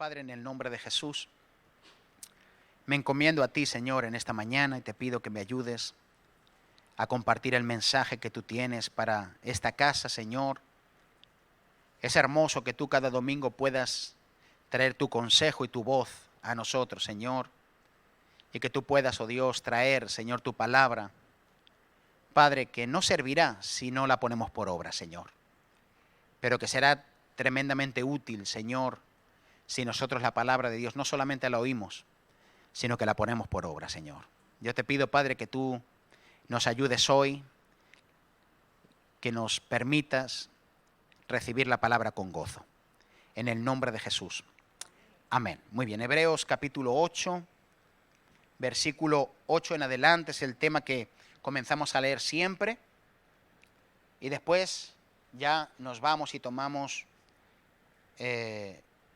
Padre, en el nombre de Jesús, me encomiendo a ti, Señor, en esta mañana y te pido que me ayudes a compartir el mensaje que tú tienes para esta casa, Señor. Es hermoso que tú cada domingo puedas traer tu consejo y tu voz a nosotros, Señor, y que tú puedas, oh Dios, traer, Señor, tu palabra, Padre, que no servirá si no la ponemos por obra, Señor, pero que será tremendamente útil, Señor, si nosotros la palabra de Dios no solamente la oímos, sino que la ponemos por obra, Señor. Yo te pido, Padre, que tú nos ayudes hoy, que nos permitas recibir la palabra con gozo. En el nombre de Jesús. Amén. Muy bien, Hebreos capítulo 8, versículo 8 en adelante es el tema que comenzamos a leer siempre. Y después ya nos vamos y tomamos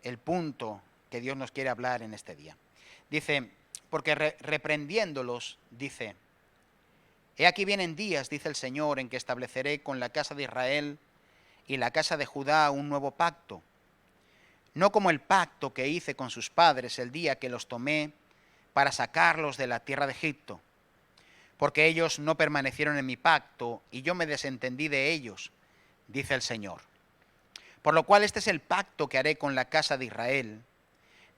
el punto que Dios nos quiere hablar en este día. Dice, porque reprendiéndolos, dice, he aquí vienen días, dice el Señor, en que estableceré con la casa de Israel y la casa de Judá un nuevo pacto, no como el pacto que hice con sus padres el día que los tomé para sacarlos de la tierra de Egipto, porque ellos no permanecieron en mi pacto y yo me desentendí de ellos, dice el Señor. Por lo cual este es el pacto que haré con la casa de Israel.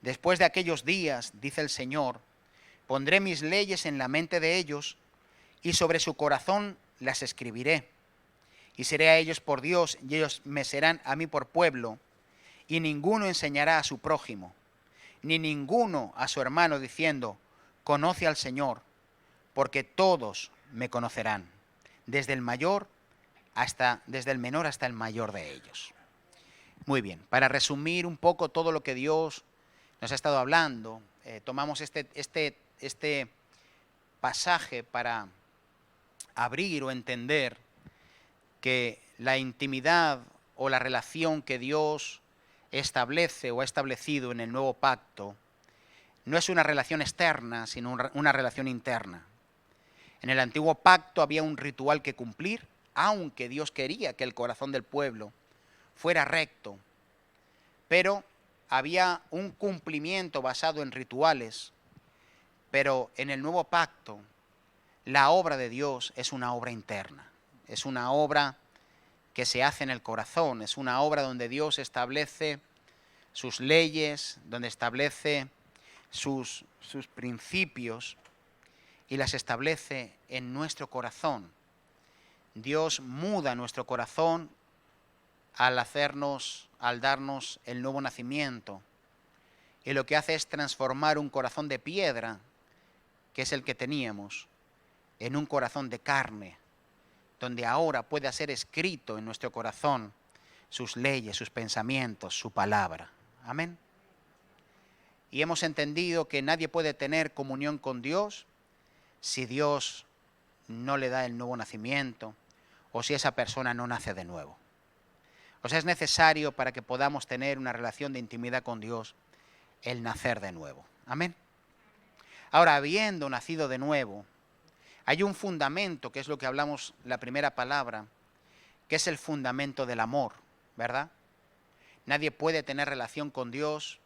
Después de aquellos días, dice el Señor, pondré mis leyes en la mente de ellos y sobre su corazón las escribiré. Y seré a ellos por Dios y ellos me serán a mí por pueblo. Y ninguno enseñará a su prójimo, ni ninguno a su hermano diciendo, conoce al Señor, porque todos me conocerán, desde el menor hasta el mayor de ellos. Muy bien, para resumir un poco todo lo que Dios nos ha estado hablando, tomamos este pasaje para abrir o entender que la intimidad o la relación que Dios establece o ha establecido en el nuevo pacto no es una relación externa, sino una relación interna. En el antiguo pacto había un ritual que cumplir, aunque Dios quería que el corazón del pueblo fuera recto, pero había un cumplimiento basado en rituales. Pero en el nuevo pacto, la obra de Dios es una obra interna, es una obra que se hace en el corazón, es una obra donde Dios establece sus leyes, donde establece sus principios y las establece en nuestro corazón. Dios muda nuestro corazón al darnos el nuevo nacimiento. Y lo que hace es transformar un corazón de piedra, que es el que teníamos, en un corazón de carne, donde ahora puede ser escrito en nuestro corazón sus leyes, sus pensamientos, su palabra. Amén. Y hemos entendido que nadie puede tener comunión con Dios si Dios no le da el nuevo nacimiento o si esa persona no nace de nuevo. O sea, es necesario para que podamos tener una relación de intimidad con Dios el nacer de nuevo. Amén. Ahora, habiendo nacido de nuevo, hay un fundamento, que es lo que hablamos la primera palabra, que es el fundamento del amor, ¿verdad? Nadie puede tener relación con Dios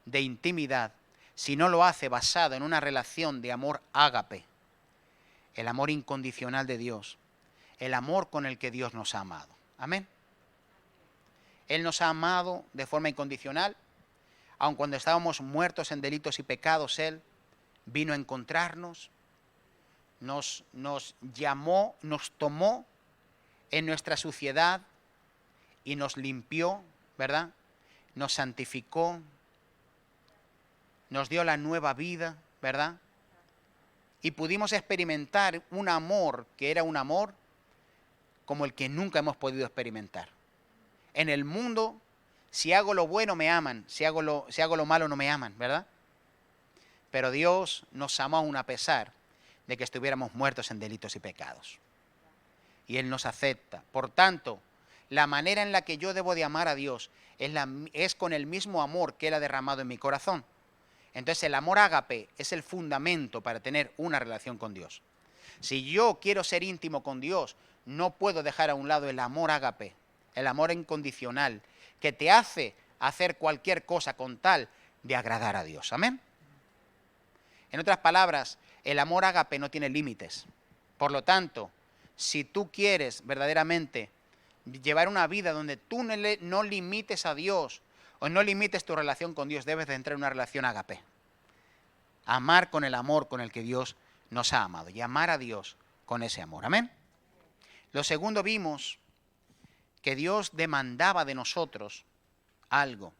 de intimidad si no lo hace basado en una relación de amor ágape, el amor incondicional de Dios, el amor con el que Dios nos ha amado. Amén. Él nos ha amado de forma incondicional, aun cuando estábamos muertos en delitos y pecados, Él vino a encontrarnos, nos llamó, nos tomó en nuestra suciedad y nos limpió, ¿verdad? Nos santificó, nos dio la nueva vida, ¿verdad? Y pudimos experimentar un amor que era un amor como el que nunca hemos podido experimentar. En el mundo, si hago lo bueno me aman, si hago lo malo no me aman, ¿verdad? Pero Dios nos amó aún a pesar de que estuviéramos muertos en delitos y pecados. Y Él nos acepta. Por tanto, la manera en la que yo debo de amar a Dios es con el mismo amor que Él ha derramado en mi corazón. Entonces el amor ágape es el fundamento para tener una relación con Dios. Si yo quiero ser íntimo con Dios, no puedo dejar a un lado el amor ágape, el amor incondicional, que te hace hacer cualquier cosa con tal de agradar a Dios. Amén. En otras palabras, el amor ágape no tiene límites. Por lo tanto, si tú quieres verdaderamente llevar una vida donde tú no limites a Dios o no limites tu relación con Dios, debes de entrar en una relación ágape. Amar con el amor con el que Dios nos ha amado y amar a Dios con ese amor. Amén. Lo segundo, vimos que Dios demandaba de nosotros algo.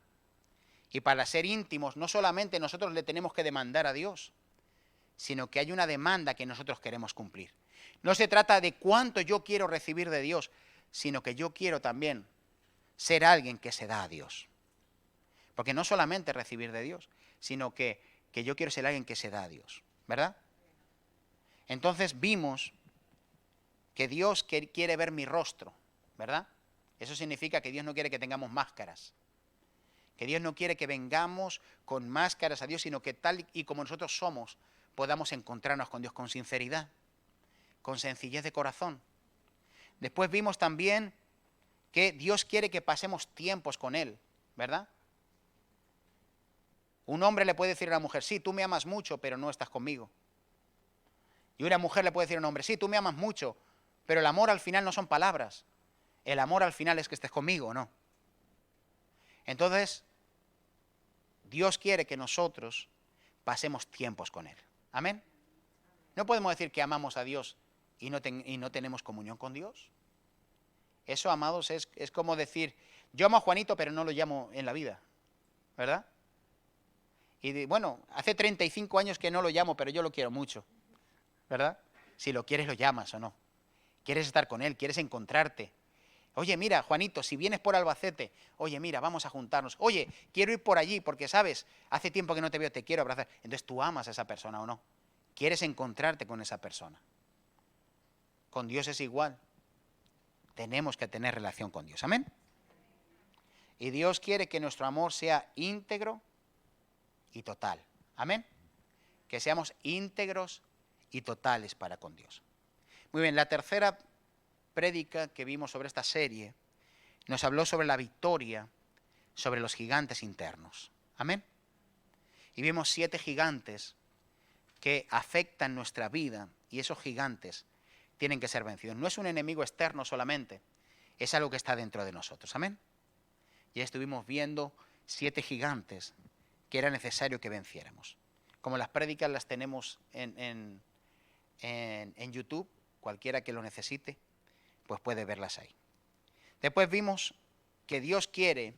Y para ser íntimos, no solamente nosotros le tenemos que demandar a Dios, sino que hay una demanda que nosotros queremos cumplir. No se trata de cuánto yo quiero recibir de Dios, sino que yo quiero también ser alguien que se da a Dios. Porque no solamente recibir de Dios, sino que yo quiero ser alguien que se da a Dios, ¿verdad? Entonces vimos que Dios quiere ver mi rostro, ¿verdad? Eso significa que Dios no quiere que tengamos máscaras. Que Dios no quiere que vengamos con máscaras a Dios, sino que tal y como nosotros somos, podamos encontrarnos con Dios con sinceridad, con sencillez de corazón. Después vimos también que Dios quiere que pasemos tiempos con Él, ¿verdad? Un hombre le puede decir a una mujer, sí, tú me amas mucho, pero no estás conmigo. Y una mujer le puede decir a un hombre, sí, tú me amas mucho, pero el amor al final no son palabras. El amor al final es que estés conmigo, ¿no? Entonces, Dios quiere que nosotros pasemos tiempos con Él. Amén. No podemos decir que amamos a Dios y no tenemos comunión con Dios. Eso, amados, es como decir, yo amo a Juanito, pero no lo llamo en la vida, ¿verdad? Y bueno, hace 35 años que no lo llamo, pero yo lo quiero mucho, ¿verdad? Si lo quieres, lo llamas o no. Quieres estar con Él, quieres encontrarte. Oye, mira, Juanito, si vienes por Albacete, oye, mira, vamos a juntarnos. Oye, quiero ir por allí porque, ¿sabes? Hace tiempo que no te veo, te quiero abrazar. Entonces, ¿tú amas a esa persona o no? Quieres encontrarte con esa persona. Con Dios es igual. Tenemos que tener relación con Dios. Amén. Y Dios quiere que nuestro amor sea íntegro y total. Amén. Que seamos íntegros y totales para con Dios. Muy bien, la tercera prédica que vimos sobre esta serie nos habló sobre la victoria sobre los gigantes internos. Amén. Y vimos 7 gigantes que afectan nuestra vida y esos gigantes tienen que ser vencidos. No es un enemigo externo solamente, es algo que está dentro de nosotros. Amén. Ya estuvimos viendo 7 gigantes que era necesario que venciéramos. Como las prédicas las tenemos en YouTube, cualquiera que lo necesite, pues puede verlas ahí. Después vimos que Dios quiere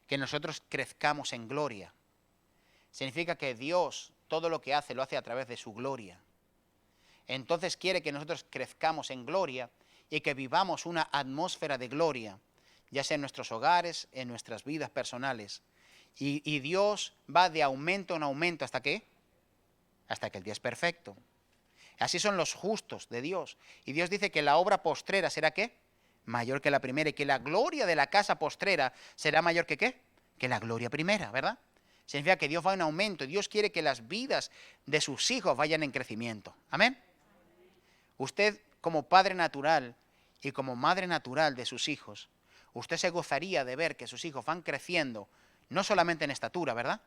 que nosotros crezcamos en gloria. Significa que Dios todo lo que hace lo hace a través de su gloria. Entonces quiere que nosotros crezcamos en gloria y que vivamos una atmósfera de gloria, ya sea en nuestros hogares, en nuestras vidas personales. Y Dios va de aumento en aumento, ¿hasta qué? Hasta que el día es perfecto. Así son los justos de Dios. Y Dios dice que la obra postrera será ¿qué? Mayor que la primera, y que la gloria de la casa postrera será mayor que ¿qué? Que la gloria primera, ¿verdad? Significa que Dios va en aumento. Dios quiere que las vidas de sus hijos vayan en crecimiento. Amén. Usted, como padre natural y como madre natural de sus hijos, usted se gozaría de ver que sus hijos van creciendo, no solamente en estatura, ¿verdad?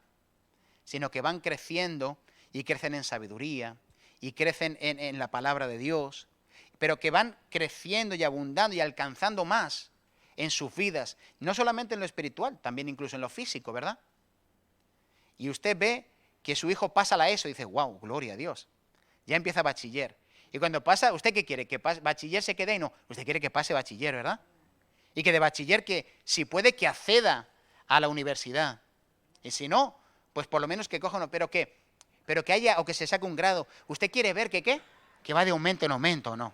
Sino que van creciendo y crecen en sabiduría y crecen en la palabra de Dios, pero que van creciendo y abundando y alcanzando más en sus vidas, no solamente en lo espiritual, también incluso en lo físico, ¿verdad? Y usted ve que su hijo pasa la ESO y dice, wow, gloria a Dios, ya empieza bachiller. Y cuando pasa, ¿usted qué quiere? ¿Que bachiller se quede? Y no, usted quiere que pase bachiller, ¿verdad? Y que de bachiller, que si puede, que acceda a la universidad. Y si no, pues por lo menos que coja uno, pero que haya, o que se saque un grado. ¿Usted quiere ver que qué? Que va de aumento en aumento, ¿no?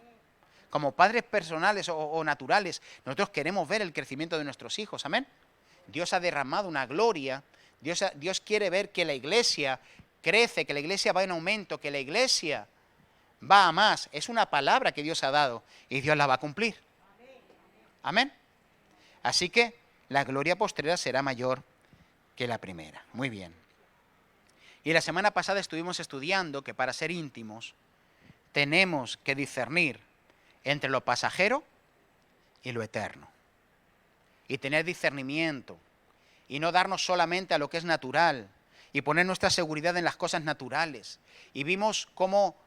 Como padres personales o naturales, nosotros queremos ver el crecimiento de nuestros hijos, ¿amén? Dios ha derramado una gloria, Dios quiere ver que la iglesia crece, que la iglesia va en aumento, que la iglesia va a más. Es una palabra que Dios ha dado y Dios la va a cumplir. Amén. Así que la gloria postrera será mayor que la primera. Muy bien. Y la semana pasada estuvimos estudiando que para ser íntimos tenemos que discernir entre lo pasajero y lo eterno. Y tener discernimiento y no darnos solamente a lo que es natural y poner nuestra seguridad en las cosas naturales. Y vimos cómo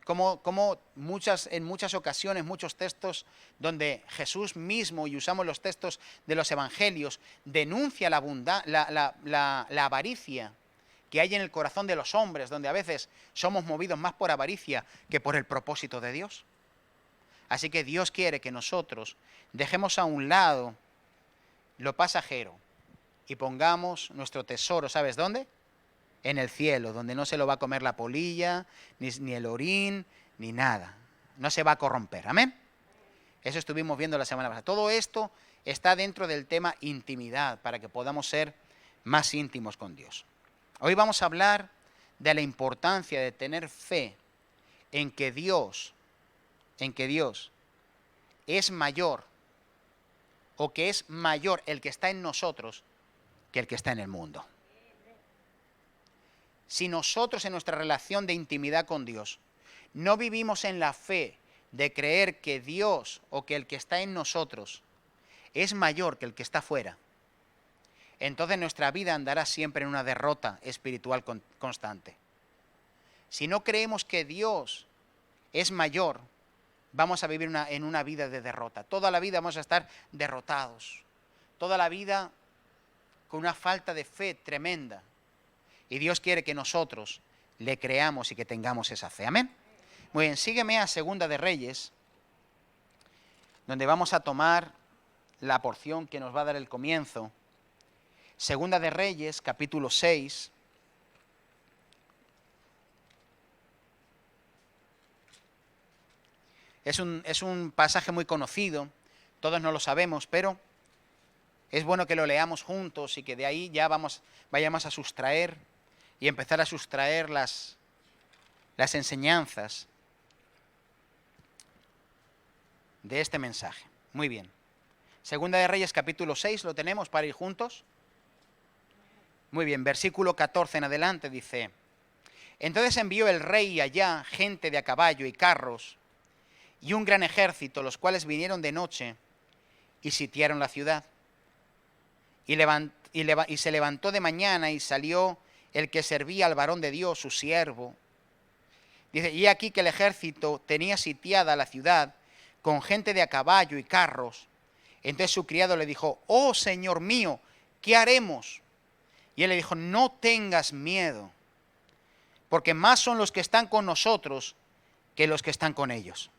en muchas ocasiones, muchos textos donde Jesús mismo, y usamos los textos de los evangelios, denuncia la avaricia que hay en el corazón de los hombres, donde a veces somos movidos más por avaricia que por el propósito de Dios. Así que Dios quiere que nosotros dejemos a un lado lo pasajero y pongamos nuestro tesoro, ¿sabes dónde? En el cielo, donde no se lo va a comer la polilla, ni el orín, ni nada. No se va a corromper. ¿Amén? Eso estuvimos viendo la semana pasada. Todo esto está dentro del tema intimidad, para que podamos ser más íntimos con Dios. Hoy vamos a hablar de la importancia de tener fe en que Dios es mayor, o que es mayor el que está en nosotros que el que está en el mundo. Si nosotros en nuestra relación de intimidad con Dios no vivimos en la fe de creer que Dios o que el que está en nosotros es mayor que el que está fuera, entonces nuestra vida andará siempre en una derrota espiritual constante. Si no creemos que Dios es mayor, vamos a vivir en una vida de derrota. Toda la vida vamos a estar derrotados. Toda la vida con una falta de fe tremenda. Y Dios quiere que nosotros le creamos y que tengamos esa fe. Amén. Muy bien, sígueme a Segunda de Reyes, donde vamos a tomar la porción que nos va a dar el comienzo. Segunda de Reyes, capítulo 6. Es un pasaje muy conocido, todos no lo sabemos, pero es bueno que lo leamos juntos y que de ahí ya vayamos a sustraer y empezar a sustraer las enseñanzas de este mensaje. Muy bien. Segunda de Reyes, capítulo 6, ¿lo tenemos para ir juntos? Muy bien, versículo 14 en adelante dice: Entonces envió el rey allá gente de a caballo y carros y un gran ejército, los cuales vinieron de noche y sitiaron la ciudad. Y se levantó de mañana y salió el que servía al varón de Dios, su siervo. Dice, y aquí que el ejército tenía sitiada la ciudad con gente de a caballo y carros. Entonces su criado le dijo, oh Señor mío, ¿qué haremos? Y él le dijo, no tengas miedo, porque más son los que están con nosotros que los que están con ellos.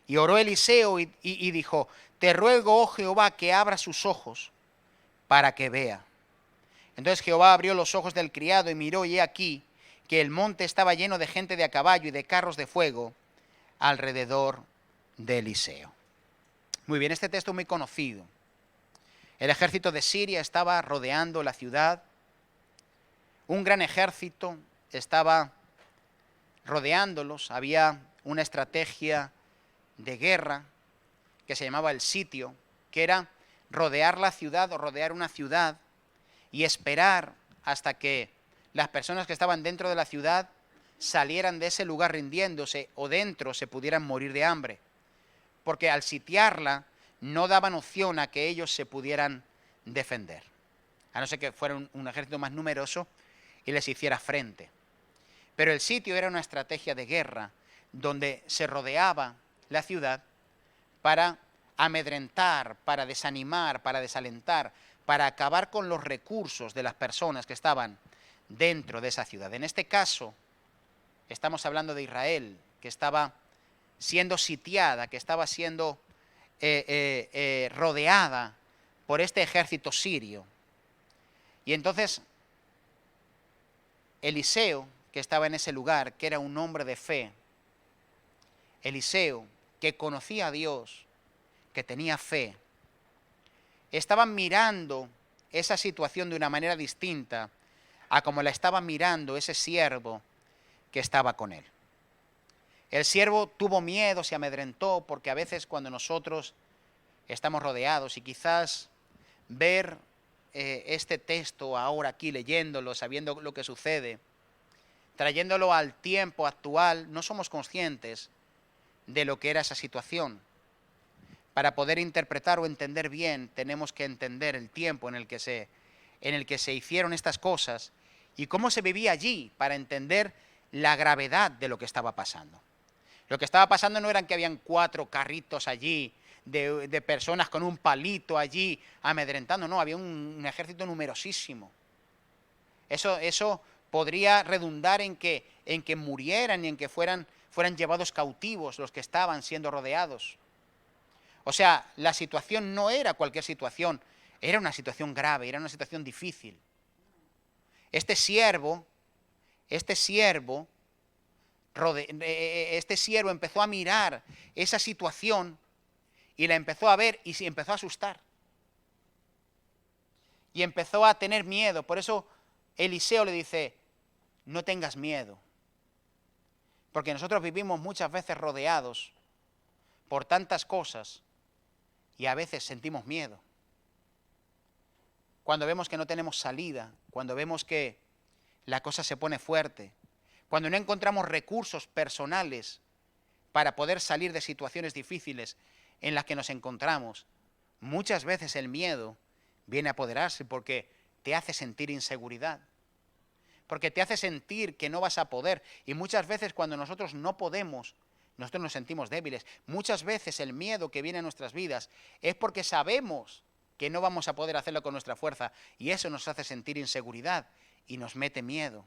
Y oró Eliseo y dijo, te ruego, oh Jehová, que abra sus ojos para que vea. Entonces Jehová abrió los ojos del criado y miró, y he aquí que el monte estaba lleno de gente de a caballo y de carros de fuego alrededor de Eliseo. Muy bien, este texto es muy conocido. El ejército de Siria estaba rodeando la ciudad. Un gran ejército estaba rodeándolos. Había una estrategia de guerra que se llamaba el sitio, que era rodear la ciudad o rodear una ciudad y esperar hasta que las personas que estaban dentro de la ciudad salieran de ese lugar rindiéndose o dentro se pudieran morir de hambre. Porque al sitiarla no daban opción a que ellos se pudieran defender, a no ser que fuera un ejército más numeroso y les hiciera frente. Pero el sitio era una estrategia de guerra donde se rodeaba la ciudad para amedrentar, para desanimar, para desalentar, para acabar con los recursos de las personas que estaban dentro de esa ciudad. En este caso, estamos hablando de Israel, que estaba siendo sitiada, que estaba siendo rodeada por este ejército sirio. Y entonces, Eliseo, que estaba en ese lugar, que era un hombre de fe, Eliseo, que conocía a Dios, que tenía fe, estaban mirando esa situación de una manera distinta a como la estaba mirando ese siervo que estaba con él. El siervo tuvo miedo, se amedrentó, porque a veces cuando nosotros estamos rodeados y quizás ver este texto ahora aquí leyéndolo, sabiendo lo que sucede, trayéndolo al tiempo actual, no somos conscientes de lo que era esa situación. Para poder interpretar o entender bien, tenemos que entender el tiempo en el que se en el que se hicieron estas cosas y cómo se vivía allí para entender la gravedad de lo que estaba pasando. Lo que estaba pasando no eran que habían 4 carritos allí de personas con un palito allí amedrentando, no, había un ejército numerosísimo. Eso podría redundar en que murieran y en que fueran llevados cautivos los que estaban siendo rodeados. O sea, la situación no era cualquier situación, era una situación grave, era una situación difícil. Este siervo empezó a mirar esa situación y la empezó a ver y se empezó a asustar. Y empezó a tener miedo. Por eso Eliseo le dice, no tengas miedo. Porque nosotros vivimos muchas veces rodeados por tantas cosas y a veces sentimos miedo. Cuando vemos que no tenemos salida, cuando vemos que la cosa se pone fuerte, cuando no encontramos recursos personales para poder salir de situaciones difíciles en las que nos encontramos, muchas veces el miedo viene a apoderarse porque te hace sentir inseguridad, porque te hace sentir que no vas a poder. Y muchas veces cuando nosotros no podemos, nosotros nos sentimos débiles. Muchas veces el miedo que viene a nuestras vidas es porque sabemos que no vamos a poder hacerlo con nuestra fuerza y eso nos hace sentir inseguridad y nos mete miedo.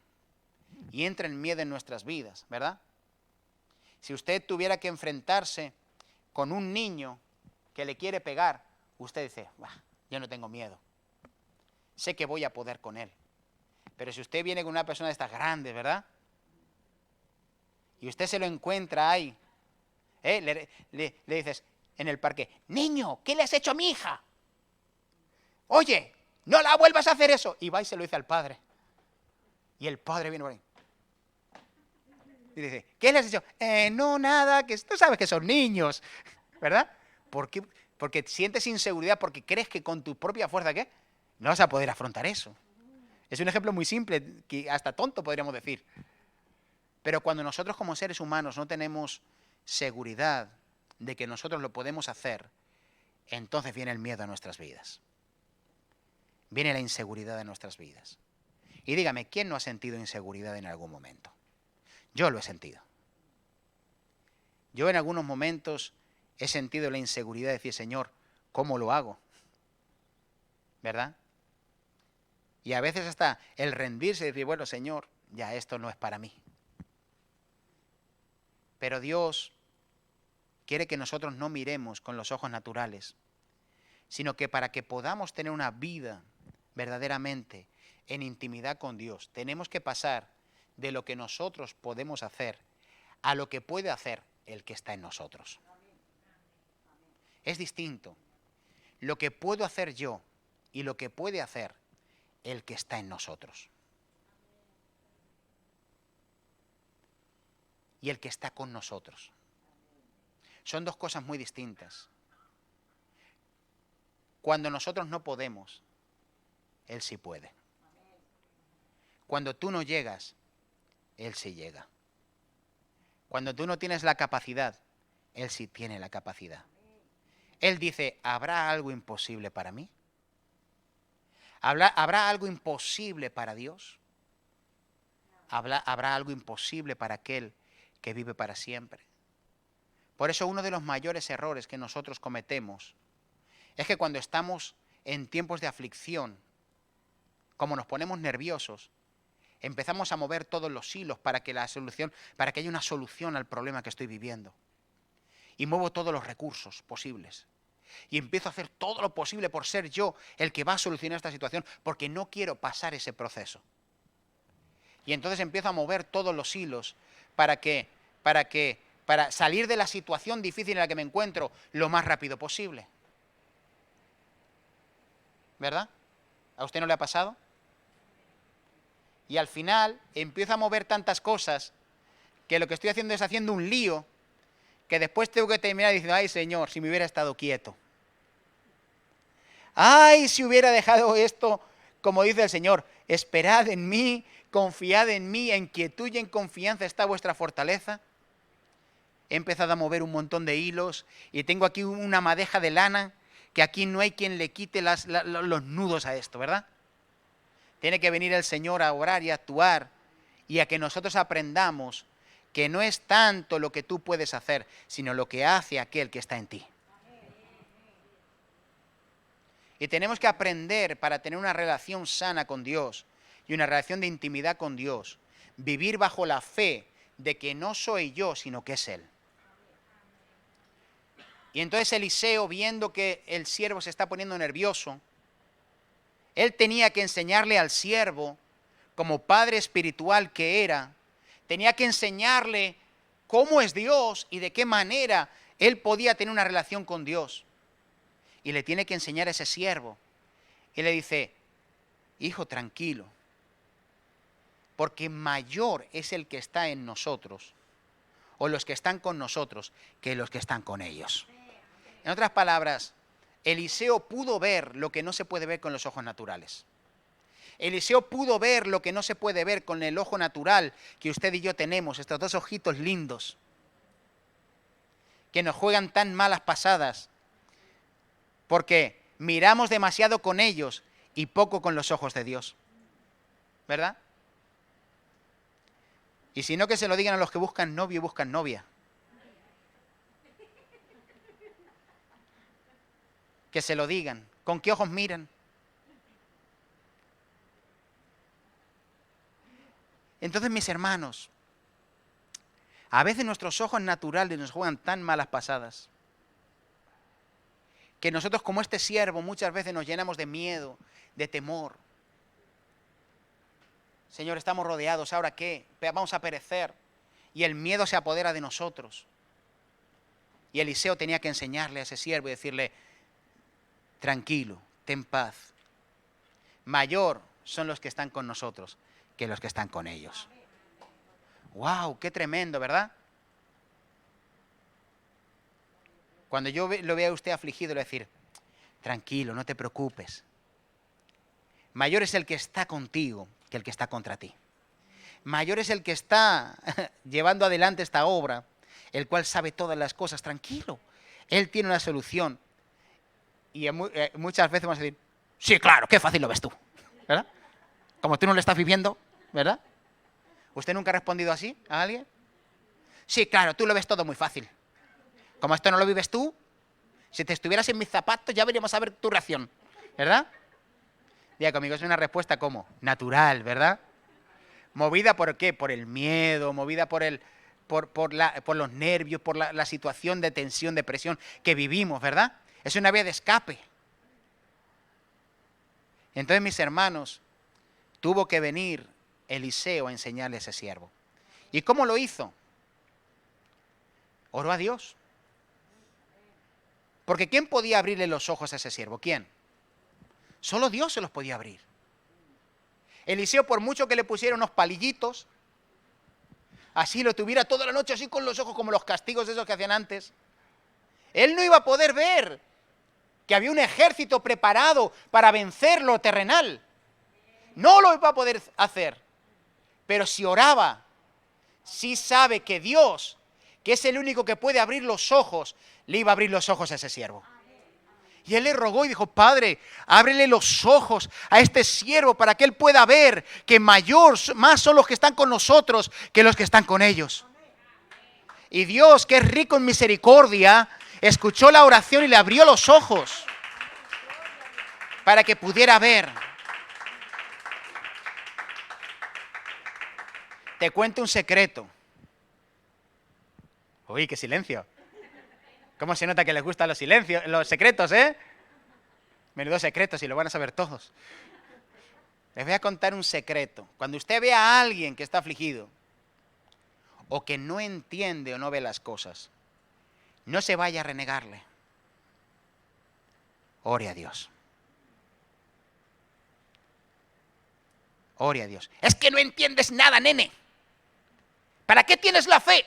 Y entra el miedo en nuestras vidas, ¿verdad? Si usted tuviera que enfrentarse con un niño que le quiere pegar, usted dice, yo no tengo miedo, sé que voy a poder con él. Pero si usted viene con una persona de estas grandes, ¿verdad? Y usted se lo encuentra ahí, le dices en el parque, niño, ¿qué le has hecho a mi hija? Oye, no la vuelvas a hacer eso. Y va y se lo dice al padre. Y el padre viene por ahí. Y dice, ¿qué le has hecho? No, nada, que tú sabes que son niños, ¿verdad? ¿Por qué? Porque sientes inseguridad, porque crees que con tu propia fuerza, ¿qué? No vas a poder afrontar eso. Es un ejemplo muy simple, que hasta tonto podríamos decir. Pero cuando nosotros como seres humanos no tenemos seguridad de que nosotros lo podemos hacer, entonces viene el miedo a nuestras vidas. Viene la inseguridad de nuestras vidas. Y dígame, ¿quién no ha sentido inseguridad en algún momento? Yo lo he sentido. Yo en algunos momentos he sentido la inseguridad de decir, Señor, ¿cómo lo hago? ¿Verdad? Y a veces hasta el rendirse y decir, bueno, Señor, ya esto no es para mí. Pero Dios quiere que nosotros no miremos con los ojos naturales, sino que para que podamos tener una vida verdaderamente en intimidad con Dios, tenemos que pasar de lo que nosotros podemos hacer a lo que puede hacer el que está en nosotros. Es distinto lo que puedo hacer yo y lo que puede hacer el que está en nosotros. Y el que está con nosotros. Son dos cosas muy distintas. Cuando nosotros no podemos, Él sí puede. Cuando tú no llegas, Él sí llega. Cuando tú no tienes la capacidad, Él sí tiene la capacidad. Él dice, ¿habrá algo imposible para mí? ¿Habrá algo imposible para Dios? ¿Habrá algo imposible para aquel que vive para siempre? Por eso uno de los mayores errores que nosotros cometemos es que cuando estamos en tiempos de aflicción, como nos ponemos nerviosos, empezamos a mover todos los hilos para que haya una solución al problema que estoy viviendo. Y muevo todos los recursos posibles. Y empiezo a hacer todo lo posible por ser yo el que va a solucionar esta situación, porque no quiero pasar ese proceso. Y entonces empiezo a mover todos los hilos para salir de la situación difícil en la que me encuentro lo más rápido posible. ¿Verdad? ¿A usted no le ha pasado? Y al final empiezo a mover tantas cosas que lo que estoy haciendo es haciendo un lío que después tengo que terminar diciendo, ay Señor, si me hubiera estado quieto. Ay, si hubiera dejado esto, como dice el Señor, esperad en mí, confiad en mí, en quietud y en confianza está vuestra fortaleza. He empezado a mover un montón de hilos y tengo aquí una madeja de lana que aquí no hay quien le quite los nudos a esto, ¿verdad? Tiene que venir el Señor a orar y a actuar y a que nosotros aprendamos que no es tanto lo que tú puedes hacer, sino lo que hace aquel que está en ti. Y tenemos que aprender para tener una relación sana con Dios y una relación de intimidad con Dios. Vivir bajo la fe de que no soy yo, sino que es Él. Y entonces Eliseo, viendo que el siervo se está poniendo nervioso, él tenía que enseñarle al siervo, como padre espiritual que era, tenía que enseñarle cómo es Dios y de qué manera él podía tener una relación con Dios. Y le tiene que enseñar a ese siervo. Y le dice, hijo, tranquilo, porque mayor es el que está en nosotros, o los que están con nosotros, que los que están con ellos. En otras palabras, Eliseo pudo ver lo que no se puede ver con los ojos naturales. Eliseo pudo ver lo que no se puede ver con el ojo natural que usted y yo tenemos, estos dos ojitos lindos, que nos juegan tan malas pasadas, porque miramos demasiado con ellos y poco con los ojos de Dios. ¿Verdad? Y si no, que se lo digan a los que buscan novio y buscan novia. Que se lo digan. ¿Con qué ojos miran? Entonces, mis hermanos, a veces nuestros ojos naturales nos juegan tan malas pasadas que nosotros, como este siervo, muchas veces nos llenamos de miedo, de temor. Señor, estamos rodeados, ¿ahora qué? Vamos a perecer. Y el miedo se apodera de nosotros. Y Eliseo tenía que enseñarle a ese siervo y decirle, tranquilo, ten paz. Mayor son los que están con nosotros que los que están con ellos. ¡Wow! ¡Qué tremendo!, ¿verdad? Cuando yo lo vea a usted afligido, le voy a decir, tranquilo, no te preocupes. Mayor es el que está contigo que el que está contra ti. Mayor es el que está llevando adelante esta obra, el cual sabe todas las cosas. Tranquilo, Él tiene una solución. Y muchas veces vamos a decir, sí, claro, qué fácil lo ves tú, ¿verdad? Como tú no lo estás viviendo, ¿verdad? ¿Usted nunca ha respondido así a alguien? Sí, claro, tú lo ves todo muy fácil. Como esto no lo vives tú, si te estuvieras en mis zapatos ya veríamos a ver tu reacción, ¿verdad? Diga conmigo, es una respuesta como natural, ¿verdad? ¿Movida por qué? Por el miedo, movida por los nervios, por la situación de tensión, de presión que vivimos, ¿verdad? Es una vía de escape. Entonces, mis hermanos, tuvo que venir Eliseo a enseñarle a ese siervo. ¿Y cómo lo hizo? Oró a Dios. Porque ¿quién podía abrirle los ojos a ese siervo? ¿Quién? Solo Dios se los podía abrir. Eliseo, por mucho que le pusiera unos palillitos, así lo tuviera toda la noche así con los ojos como los castigos esos que hacían antes, él no iba a poder ver que había un ejército preparado para vencer lo terrenal. No lo iba a poder hacer. Pero si oraba, si sabe que Dios, que es el único que puede abrir los ojos, le iba a abrir los ojos a ese siervo. Y él le rogó y dijo, Padre, ábrele los ojos a este siervo para que él pueda ver que más son los que están con nosotros que los que están con ellos. Y Dios, que es rico en misericordia, escuchó la oración y le abrió los ojos para que pudiera ver. Te cuento un secreto. Uy, qué silencio. ¿Cómo se nota que les gustan los silencios, los secretos, eh? Menudo secretos y lo van a saber todos. Les voy a contar un secreto. Cuando usted ve a alguien que está afligido o que no entiende o no ve las cosas, no se vaya a renegarle. Ore a Dios. Ore a Dios. Es que no entiendes nada, nene. ¿Para qué tienes la fe?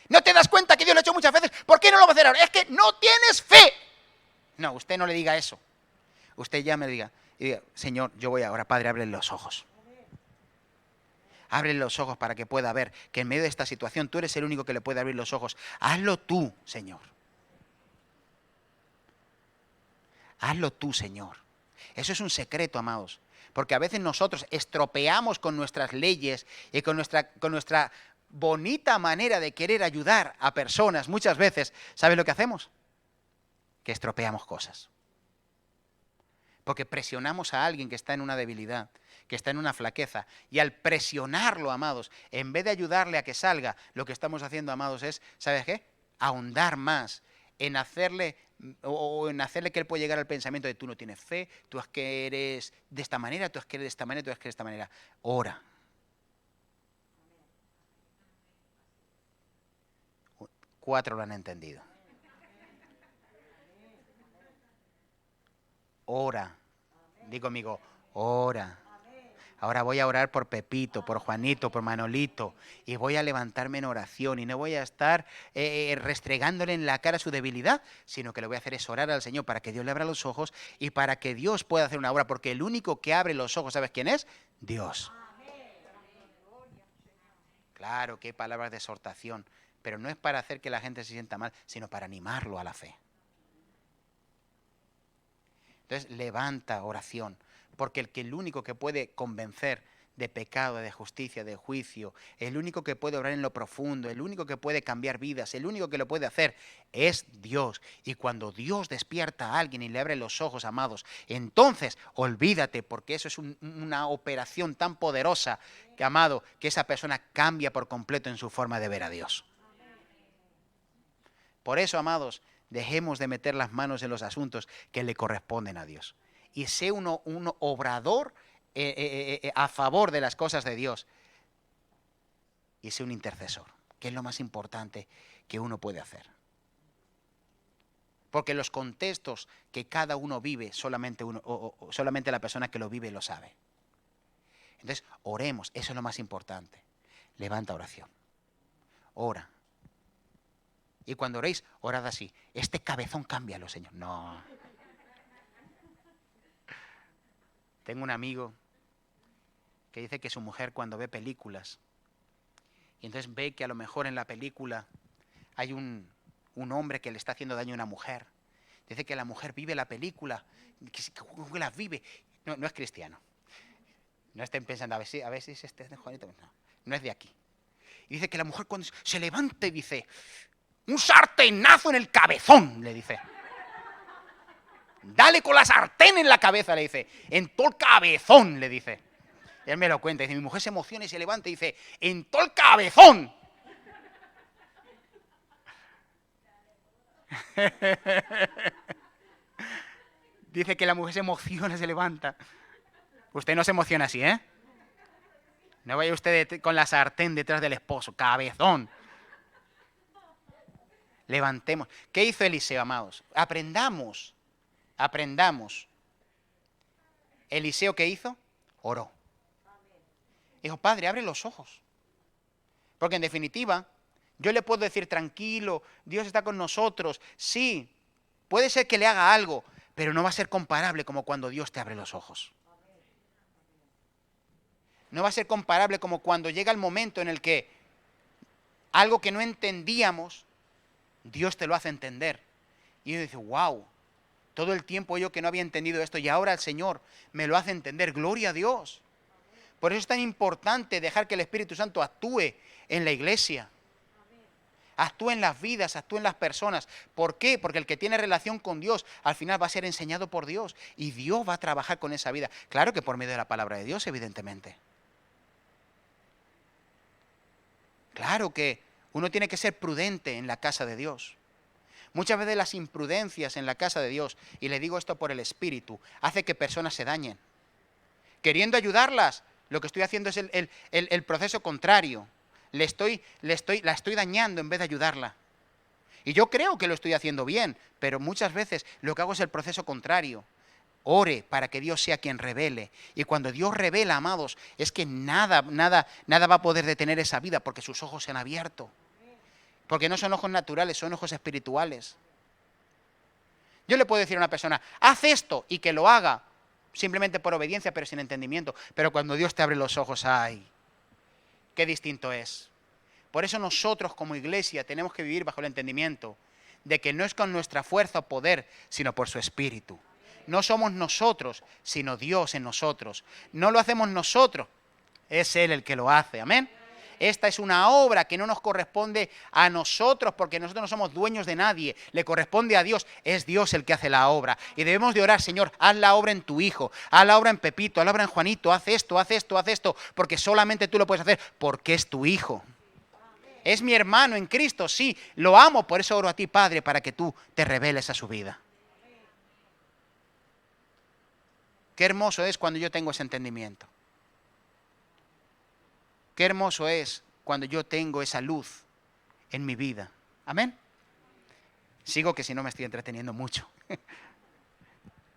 ¿No te das cuenta que Dios lo ha hecho muchas veces? ¿Por qué no lo va a hacer ahora? Es que no tienes fe. No, usted no le diga eso. Usted ya me diga, y diga, Señor, yo voy ahora, Padre, ábrele los ojos. Ábrele los ojos para que pueda ver que en medio de esta situación tú eres el único que le puede abrir los ojos. Hazlo tú, Señor. Hazlo tú, Señor. Eso es un secreto, amados, Porque a veces nosotros estropeamos con nuestras leyes y con nuestra bonita manera de querer ayudar a personas. Muchas veces, ¿sabes lo que hacemos? Que estropeamos cosas. Porque presionamos a alguien que está en una debilidad, que está en una flaqueza. Y al presionarlo, amados, en vez de ayudarle a que salga, lo que estamos haciendo, amados, es, ¿sabes qué? Ahondar más en hacerle en hacerle que él pueda llegar al pensamiento de tú no tienes fe, tú es que eres de esta manera, tú es que eres de esta manera, tú es que eres de esta manera. Ora. 4 lo han entendido. Ora. Digo conmigo, ora. Ahora voy a orar por Pepito, por Juanito, por Manolito, y voy a levantarme en oración y no voy a estar restregándole en la cara su debilidad, sino que lo voy a hacer es orar al Señor para que Dios le abra los ojos y para que Dios pueda hacer una obra, porque el único que abre los ojos, ¿sabes quién es? Dios. Claro que hay palabras de exhortación, pero no es para hacer que la gente se sienta mal, sino para animarlo a la fe. Entonces, levanta oración, porque el único que puede convencer de pecado, de justicia, de juicio, el único que puede obrar en lo profundo, el único que puede cambiar vidas, el único que lo puede hacer es Dios. Y cuando Dios despierta a alguien y le abre los ojos, amados, entonces olvídate, porque eso es una operación tan poderosa, que, amado, que esa persona cambia por completo en su forma de ver a Dios. Por eso, amados, dejemos de meter las manos en los asuntos que le corresponden a Dios. Y sé un obrador a favor de las cosas de Dios. Y sé un intercesor, que es lo más importante que uno puede hacer. Porque los contextos que cada uno vive, solamente la persona que lo vive lo sabe. Entonces, oremos, eso es lo más importante. Levanta oración. Ora. Y cuando oréis, orad así. Este cabezón cámbialo, Señor. No. Tengo un amigo que dice que su mujer cuando ve películas, y entonces ve que a lo mejor en la película hay un hombre que le está haciendo daño a una mujer. Dice que la mujer vive la película, que las vive. No es cristiano. No estén pensando, a ver si es este Juanito. No es de aquí. Y dice que la mujer cuando se levanta y dice, un sartenazo en el cabezón, le dice. Dale con la sartén en la cabeza, le dice. En todo el cabezón, le dice. Y él me lo cuenta. Dice, mi mujer se emociona y se levanta y dice, en todo el cabezón. Dice que la mujer se emociona, se levanta. Usted no se emociona así, ¿eh? No vaya usted con la sartén detrás del esposo. Cabezón. Levantemos. ¿Qué hizo Eliseo, amados? Aprendamos. Eliseo, ¿qué hizo? Oró. Dijo, Padre, abre los ojos. Porque en definitiva, yo le puedo decir, tranquilo, Dios está con nosotros. Sí, puede ser que le haga algo, pero no va a ser comparable como cuando Dios te abre los ojos. No va a ser comparable como cuando llega el momento en el que algo que no entendíamos, Dios te lo hace entender. Y uno dice, wow, todo el tiempo yo que no había entendido esto y ahora el Señor me lo hace entender. Gloria a Dios. Por eso es tan importante dejar que el Espíritu Santo actúe en la iglesia. Actúe en las vidas, actúe en las personas. ¿Por qué? Porque el que tiene relación con Dios al final va a ser enseñado por Dios y Dios va a trabajar con esa vida. Claro que por medio de la palabra de Dios, evidentemente. Claro que uno tiene que ser prudente en la casa de Dios. Muchas veces las imprudencias en la casa de Dios, y le digo esto por el Espíritu, hace que personas se dañen. Queriendo ayudarlas, lo que estoy haciendo es el proceso contrario. La estoy dañando en vez de ayudarla. Y yo creo que lo estoy haciendo bien, pero muchas veces lo que hago es el proceso contrario. Ore para que Dios sea quien revele. Y cuando Dios revela, amados, es que nada va a poder detener esa vida porque sus ojos se han abierto. Porque no son ojos naturales, son ojos espirituales. Yo le puedo decir a una persona, haz esto y que lo haga, simplemente por obediencia, pero sin entendimiento. Pero cuando Dios te abre los ojos, ¡ay! ¡Qué distinto es! Por eso nosotros como iglesia tenemos que vivir bajo el entendimiento de que no es con nuestra fuerza o poder, sino por su Espíritu. No somos nosotros, sino Dios en nosotros. No lo hacemos nosotros, es Él el que lo hace. Amén. Esta es una obra que no nos corresponde a nosotros porque nosotros no somos dueños de nadie, le corresponde a Dios, es Dios el que hace la obra. Y debemos de orar, Señor, haz la obra en tu hijo, haz la obra en Pepito, haz la obra en Juanito, haz esto, haz esto, haz esto, porque solamente tú lo puedes hacer porque es tu hijo. Es mi hermano en Cristo, sí, lo amo, por eso oro a ti, Padre, para que tú te reveles a su vida. Qué hermoso es cuando yo tengo ese entendimiento. Qué hermoso es cuando yo tengo esa luz en mi vida. Amén. Sigo que si no me estoy entreteniendo mucho.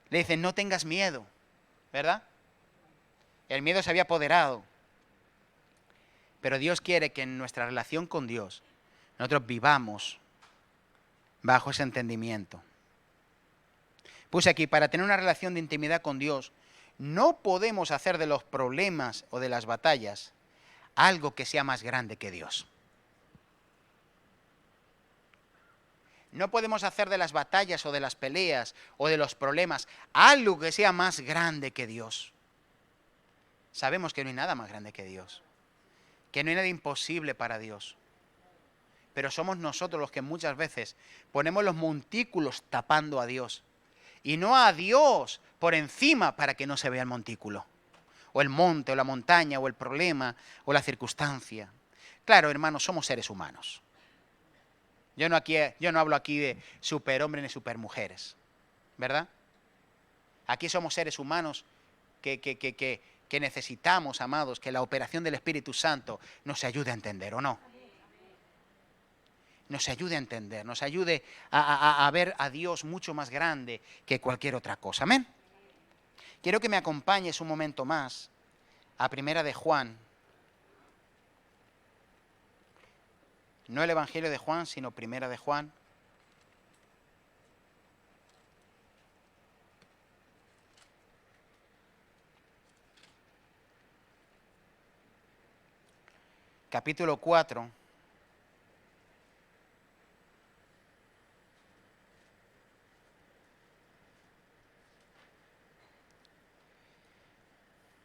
Le dicen, no tengas miedo, ¿verdad? El miedo se había apoderado. Pero Dios quiere que en nuestra relación con Dios nosotros vivamos bajo ese entendimiento. Puse aquí, para tener una relación de intimidad con Dios, no podemos hacer de los problemas o de las batallas algo que sea más grande que Dios. No podemos hacer de las batallas o de las peleas o de los problemas algo que sea más grande que Dios. Sabemos que no hay nada más grande que Dios, que no hay nada imposible para Dios. Pero somos nosotros los que muchas veces ponemos los montículos tapando a Dios y no a Dios por encima para que no se vea el montículo, o el monte, o la montaña, o el problema, o la circunstancia. Claro, hermanos, somos seres humanos. Yo no hablo aquí de superhombres ni supermujeres, ¿verdad? Aquí somos seres humanos que necesitamos, amados, que la operación del Espíritu Santo nos ayude a entender, ¿o no? Nos ayude a entender, nos ayude a ver a Dios mucho más grande que cualquier otra cosa. Amén. Quiero que me acompañes un momento más a Primera de Juan. No el Evangelio de Juan, sino Primera de Juan. Capítulo 4.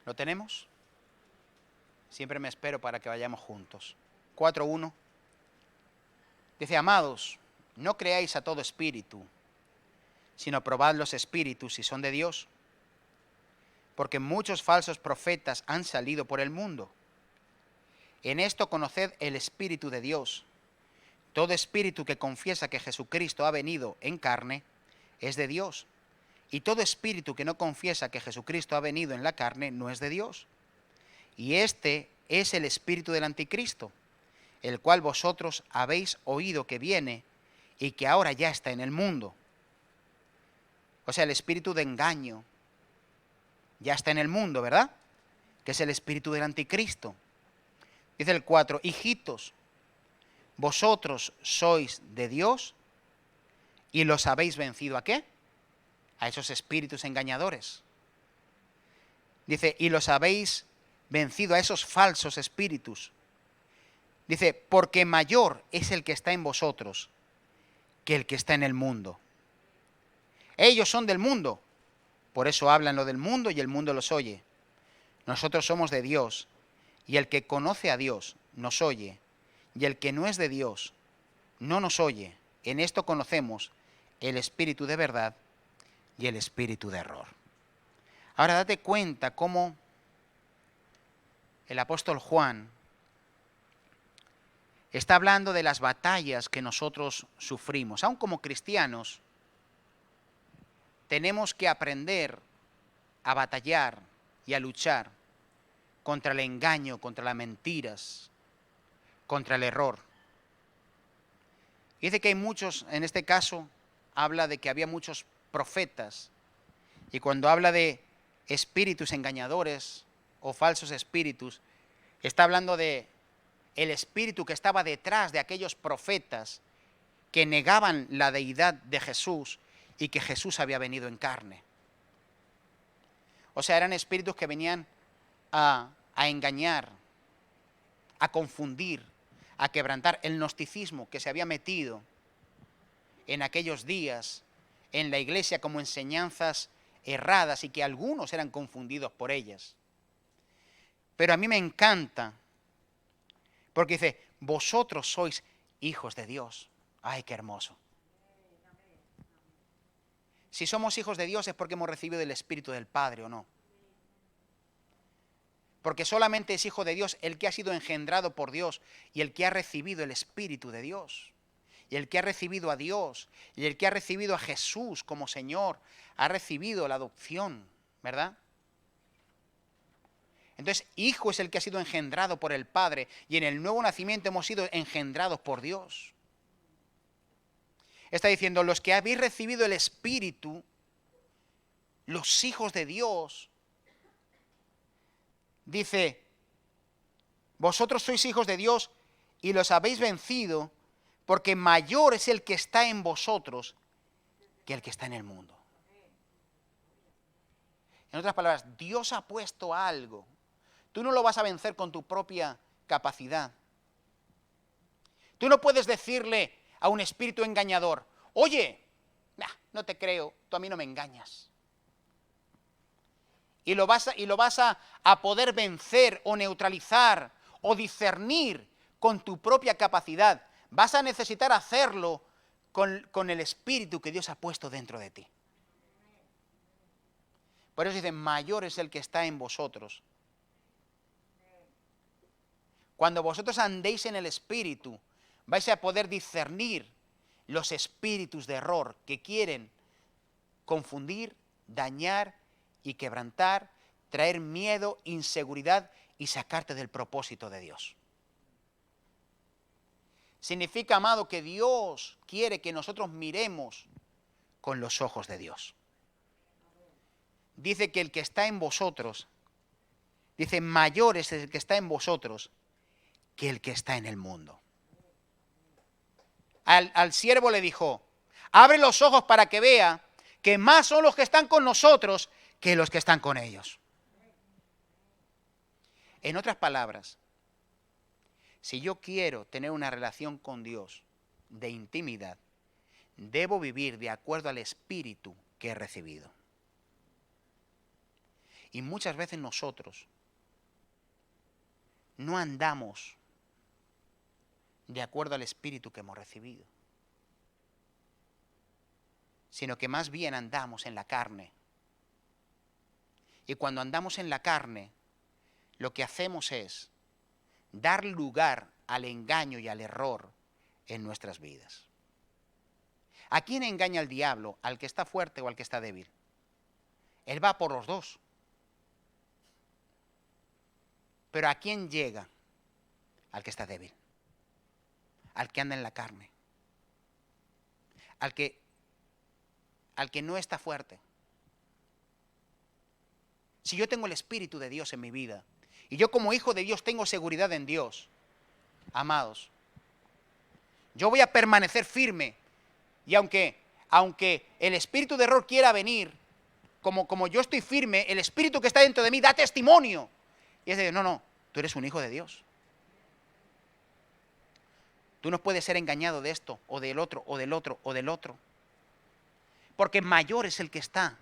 ¿Lo tenemos? Siempre me espero para que vayamos juntos. 4:1. Dice, amados, no creáis a todo espíritu, sino probad los espíritus si son de Dios, porque muchos falsos profetas han salido por el mundo. En esto conoced el Espíritu de Dios. Todo espíritu que confiesa que Jesucristo ha venido en carne es de Dios. Y todo espíritu que no confiesa que Jesucristo ha venido en la carne no es de Dios. Y este es el espíritu del anticristo, el cual vosotros habéis oído que viene y que ahora ya está en el mundo. O sea, el espíritu de engaño ya está en el mundo, ¿verdad? Que es el espíritu del anticristo. Dice el 4, hijitos, vosotros sois de Dios y los habéis vencido. ¿A qué? A esos espíritus engañadores. Dice, y los habéis vencido a esos falsos espíritus. Dice, porque mayor es el que está en vosotros que el que está en el mundo. Ellos son del mundo, por eso hablan lo del mundo y el mundo los oye. Nosotros somos de Dios, y el que conoce a Dios nos oye, y el que no es de Dios no nos oye. En esto conocemos el espíritu de verdad y el espíritu de error. Ahora date cuenta cómo el apóstol Juan está hablando de las batallas que nosotros sufrimos. Aún como cristianos, tenemos que aprender a batallar y a luchar contra el engaño, contra las mentiras, contra el error. Dice que hay muchos, en este caso, habla de que había muchos profetas. Y cuando habla de espíritus engañadores o falsos espíritus, está hablando de el espíritu que estaba detrás de aquellos profetas que negaban la deidad de Jesús y que Jesús había venido en carne. O sea, eran espíritus que venían a engañar, a confundir, a quebrantar el gnosticismo que se había metido en aquellos días en la iglesia como enseñanzas erradas y que algunos eran confundidos por ellas. Pero a mí me encanta, porque dice, vosotros sois hijos de Dios. ¡Ay, qué hermoso! Si somos hijos de Dios es porque hemos recibido el Espíritu del Padre, ¿o no? Porque solamente es hijo de Dios el que ha sido engendrado por Dios y el que ha recibido el Espíritu de Dios. Y el que ha recibido a Dios y el que ha recibido a Jesús como Señor, ha recibido la adopción, ¿verdad? Entonces, hijo es el que ha sido engendrado por el Padre y en el nuevo nacimiento hemos sido engendrados por Dios. Está diciendo, los que habéis recibido el Espíritu, los hijos de Dios, dice, vosotros sois hijos de Dios y los habéis vencido, porque mayor es el que está en vosotros que el que está en el mundo. En otras palabras, Dios ha puesto algo. Tú no lo vas a vencer con tu propia capacidad. Tú no puedes decirle a un espíritu engañador, oye, no te creo, tú a mí no me engañas. Y lo vas a poder vencer o neutralizar o discernir con tu propia capacidad. Vas a necesitar hacerlo con el espíritu que Dios ha puesto dentro de ti. Por eso dice, mayor es el que está en vosotros. Cuando vosotros andéis en el espíritu, vais a poder discernir los espíritus de error que quieren confundir, dañar y quebrantar, traer miedo, inseguridad y sacarte del propósito de Dios. Significa, amado, que Dios quiere que nosotros miremos con los ojos de Dios. Dice que el que está en vosotros, dice, mayor es el que está en vosotros que el que está en el mundo. Al siervo le dijo, abre los ojos para que vea que más son los que están con nosotros que los que están con ellos. En otras palabras, si yo quiero tener una relación con Dios de intimidad, debo vivir de acuerdo al espíritu que he recibido. Y muchas veces nosotros no andamos de acuerdo al espíritu que hemos recibido, sino que más bien andamos en la carne. Y cuando andamos en la carne, lo que hacemos es dar lugar al engaño y al error en nuestras vidas. ¿A quién engaña el diablo? ¿Al que está fuerte o al que está débil? Él va por los dos. Pero ¿a quién llega? Al que está débil, al que anda en la carne, al que no está fuerte. Si yo tengo el Espíritu de Dios en mi vida, y yo como hijo de Dios tengo seguridad en Dios, amados, yo voy a permanecer firme. Y aunque el espíritu de error quiera venir, como yo estoy firme, el espíritu que está dentro de mí da testimonio. Y es de, no, tú eres un hijo de Dios. Tú no puedes ser engañado de esto, o del otro, o del otro, o del otro. Porque mayor es el que está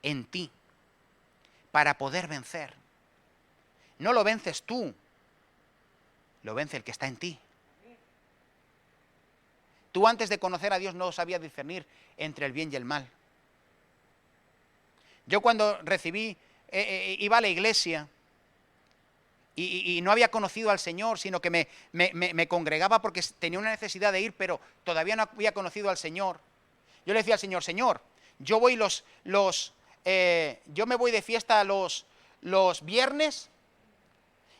en ti para poder vencer. No lo vences tú, lo vence el que está en ti. Tú antes de conocer a Dios no sabías discernir entre el bien y el mal. Yo cuando recibí, iba a la iglesia y no había conocido al Señor, sino que me congregaba porque tenía una necesidad de ir, pero todavía no había conocido al Señor. Yo le decía al Señor, Señor, yo voy yo me voy de fiesta los viernes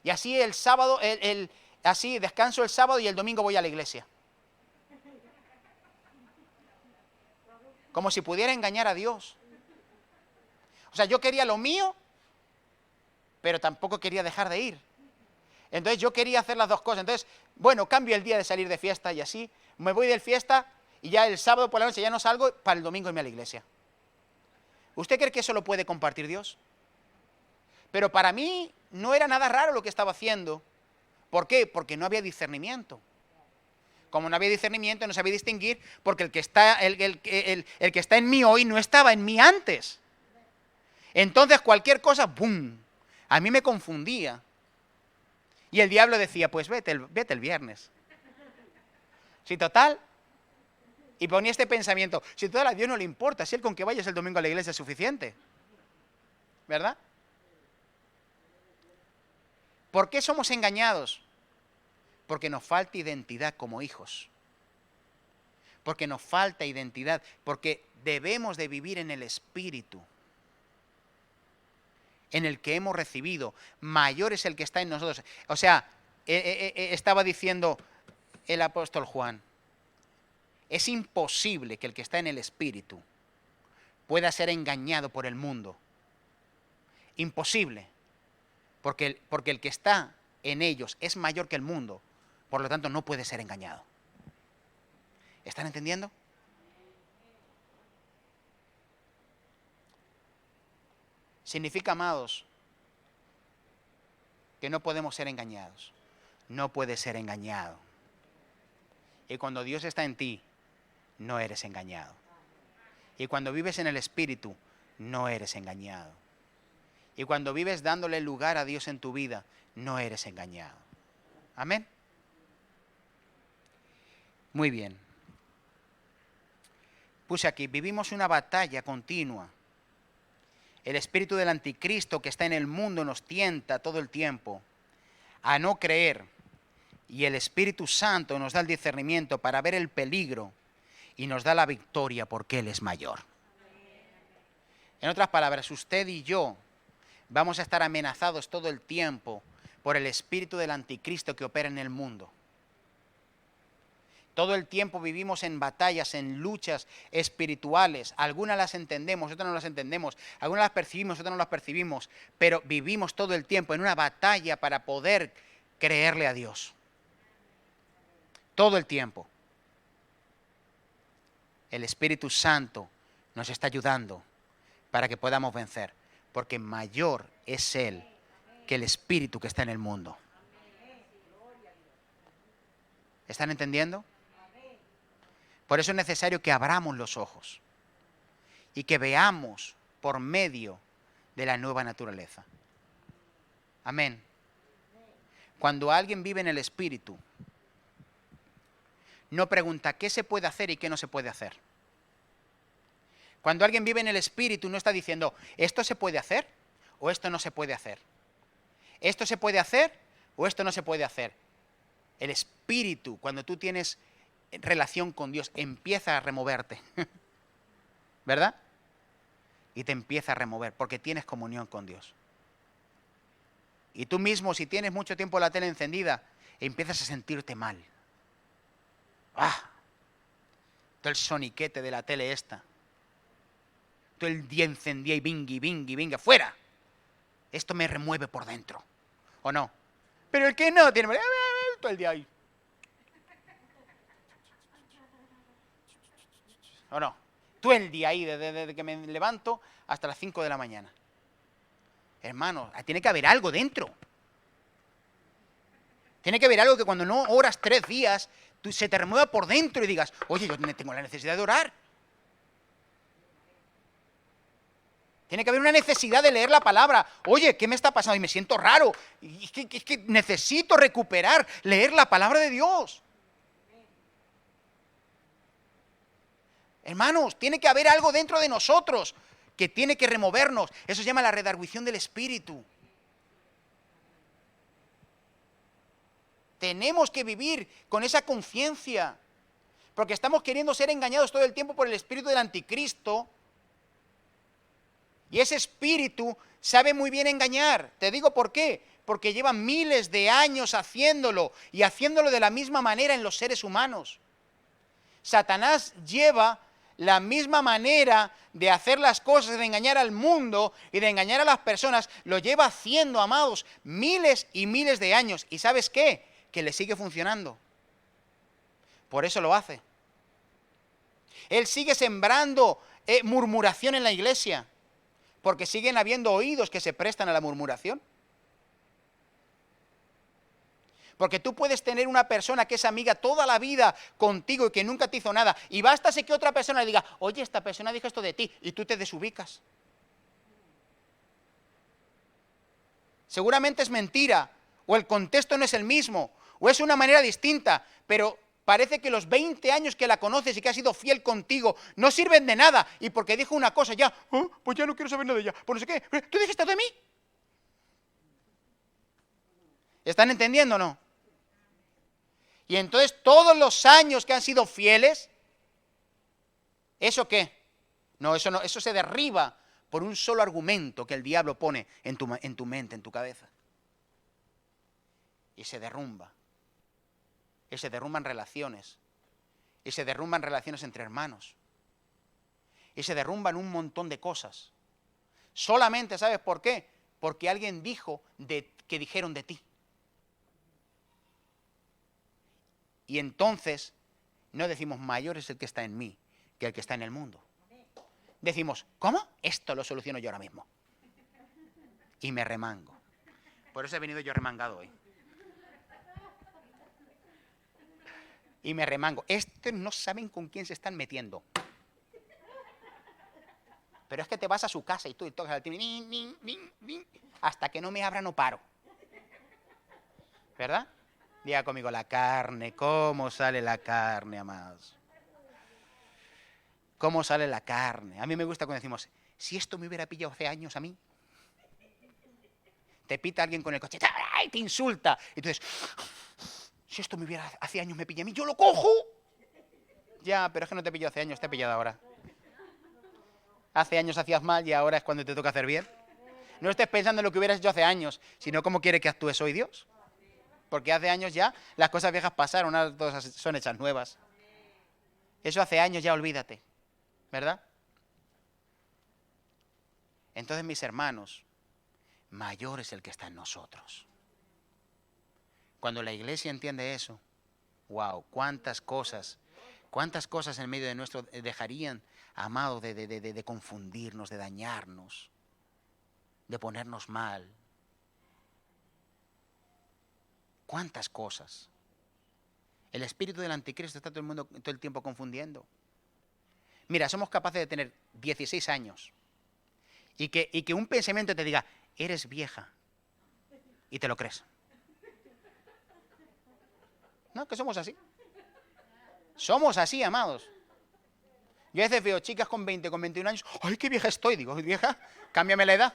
y así el sábado, así descanso el sábado y el domingo voy a la iglesia. Como si pudiera engañar a Dios. O sea, yo quería lo mío, pero tampoco quería dejar de ir. Entonces yo quería hacer las dos cosas. Entonces, bueno, cambio el día de salir de fiesta y así. Me voy de fiesta y ya el sábado por la noche ya no salgo para el domingo irme a la iglesia. ¿Usted cree que eso lo puede compartir Dios? Pero para mí no era nada raro lo que estaba haciendo. ¿Por qué? Porque no había discernimiento. Como no había discernimiento, no sabía distinguir, porque el que está en mí hoy no estaba en mí antes. Entonces cualquier cosa, ¡bum!, a mí me confundía. Y el diablo decía, pues vete el viernes. Si total, y ponía este pensamiento, si total a Dios no le importa, si él con que vayas el domingo a la iglesia es suficiente. ¿Verdad? ¿Por qué somos engañados? Porque nos falta identidad como hijos. Porque nos falta identidad, porque debemos de vivir en el Espíritu en el que hemos recibido. Mayor es el que está en nosotros. O sea, estaba diciendo el apóstol Juan, es imposible que el que está en el Espíritu pueda ser engañado por el mundo. Imposible. Porque el que está en ellos es mayor que el mundo. Por lo tanto, no puede ser engañado. ¿Están entendiendo? Significa, amados, que no podemos ser engañados. No puedes ser engañado. Y cuando Dios está en ti, no eres engañado. Y cuando vives en el Espíritu, no eres engañado. Y cuando vives dándole lugar a Dios en tu vida, no eres engañado. Amén. Muy bien. Puse aquí, vivimos una batalla continua. El espíritu del anticristo que está en el mundo nos tienta todo el tiempo a no creer. Y el Espíritu Santo nos da el discernimiento para ver el peligro y nos da la victoria porque Él es mayor. En otras palabras, usted y yo vamos a estar amenazados todo el tiempo por el espíritu del anticristo que opera en el mundo. Todo el tiempo vivimos en batallas, en luchas espirituales. Algunas las entendemos, otras no las entendemos. Algunas las percibimos, otras no las percibimos. Pero vivimos todo el tiempo en una batalla para poder creerle a Dios. Todo el tiempo. El Espíritu Santo nos está ayudando para que podamos vencer. Porque mayor es Él que el espíritu que está en el mundo. ¿Están entendiendo? Por eso es necesario que abramos los ojos y que veamos por medio de la nueva naturaleza. Amén. Cuando alguien vive en el Espíritu, no pregunta qué se puede hacer y qué no se puede hacer. Cuando alguien vive en el Espíritu, no está diciendo, ¿esto se puede hacer o esto no se puede hacer? ¿Esto se puede hacer o esto no se puede hacer? El Espíritu, cuando tú tienes relación con Dios, empieza a removerte, ¿verdad? Y te empieza a remover porque tienes comunión con Dios. Y tú mismo, si tienes mucho tiempo la tele encendida, empiezas a sentirte mal. Todo el soniquete de la tele esta. Todo el día encendía y vinga, fuera. Esto me remueve por dentro, ¿o no? Pero el que no tiene todo el día ahí. ¿O no? Todo el día ahí, desde que me levanto hasta las 5 de la mañana. Hermano, tiene que haber algo dentro. Tiene que haber algo que cuando no oras 3 días, se te remueva por dentro y digas, oye, yo tengo la necesidad de orar. Tiene que haber una necesidad de leer la palabra. Oye, ¿qué me está pasando? Y me siento raro. Y es que necesito recuperar, leer la palabra de Dios. Hermanos, tiene que haber algo dentro de nosotros que tiene que removernos. Eso se llama la redarguición del Espíritu. Tenemos que vivir con esa conciencia, porque estamos queriendo ser engañados todo el tiempo por el espíritu del anticristo. Y ese espíritu sabe muy bien engañar. Te digo por qué. Porque lleva miles de años haciéndolo y haciéndolo de la misma manera en los seres humanos. Satanás lleva la misma manera de hacer las cosas, de engañar al mundo y de engañar a las personas. Lo lleva haciendo, amados, miles y miles de años. ¿Y sabes qué? Que le sigue funcionando. Por eso lo hace. Él sigue sembrando murmuración en la iglesia. Porque siguen habiendo oídos que se prestan a la murmuración. Porque tú puedes tener una persona que es amiga toda la vida contigo y que nunca te hizo nada. Y bástase que otra persona le diga, oye, esta persona dijo esto de ti, y tú te desubicas. Seguramente es mentira, o el contexto no es el mismo, o es una manera distinta, pero parece que los 20 años que la conoces y que ha sido fiel contigo no sirven de nada. Y porque dijo una cosa ya, pues ya no quiero saber nada de ella. Pues no sé qué, ¿tú dijiste de mí? ¿Están entendiendo o no? Y entonces todos los años que han sido fieles, ¿eso qué? No, eso se derriba por un solo argumento que el diablo pone en tu mente, en tu cabeza. Y se derrumba. Y se derrumban relaciones. Y se derrumban relaciones entre hermanos. Y se derrumban un montón de cosas. Solamente, ¿sabes por qué? Porque alguien dijo que dijeron de ti. Y entonces no decimos mayor es el que está en mí que el que está en el mundo. Decimos, ¿cómo? Esto lo soluciono yo ahora mismo. Y me remango. Por eso he venido yo remangado hoy. Y me remango. Estos no saben con quién se están metiendo. Pero es que te vas a su casa y tú y tocas al timbre. Hasta que no me abra no paro. ¿Verdad? Diga conmigo, la carne. ¿Cómo sale la carne, amados? ¿Cómo sale la carne? A mí me gusta cuando decimos, si esto me hubiera pillado hace años a mí. Te pita alguien con el coche, ¡ay! Te insulta. Y tú dices, si esto me hubiera hace años me pilla a mí, ¡yo lo cojo! Ya, pero es que no te pilló hace años, te he pillado ahora. Hace años hacías mal y ahora es cuando te toca hacer bien. No estés pensando en lo que hubieras hecho hace años, sino cómo quiere que actúes hoy Dios. Porque hace años ya las cosas viejas pasaron, ahora todas son hechas nuevas. Eso hace años ya olvídate, ¿verdad? Entonces, mis hermanos, mayor es el que está en nosotros. Cuando la iglesia entiende eso, wow, cuántas cosas en medio de nuestro dejarían, amados, de confundirnos, de dañarnos, de ponernos mal. ¿Cuántas cosas? El espíritu del anticristo está todo el mundo todo el tiempo confundiendo. Mira, somos capaces de tener 16 años y que un pensamiento te diga, eres vieja, y te lo crees. ¿No? Que somos así. Somos así, amados. Yo a veces veo chicas con 20, con 21 años, ¡ay, qué vieja estoy! Digo, vieja, cámbiame la edad.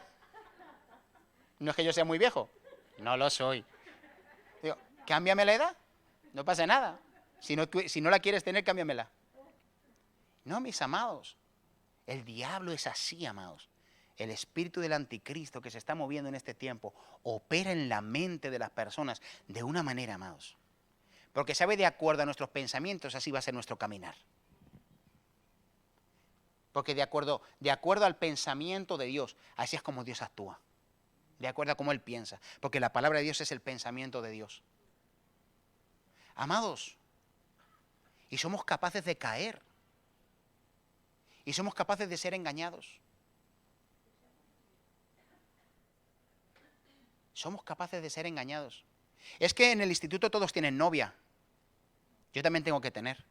No es que yo sea muy viejo, no lo soy. Digo, cámbiame la edad, no pasa nada. Si no la quieres tener, cámbiamela. No, mis amados, el diablo es así, amados. El espíritu del anticristo que se está moviendo en este tiempo opera en la mente de las personas de una manera, amados. Porque sabe, de acuerdo a nuestros pensamientos, así va a ser nuestro caminar. Porque de acuerdo al pensamiento de Dios, así es como Dios actúa. De acuerdo a cómo Él piensa. Porque la palabra de Dios es el pensamiento de Dios. Amados, y somos capaces de caer. Y somos capaces de ser engañados. Somos capaces de ser engañados. Es que en el instituto todos tienen novia. Yo también tengo que tener.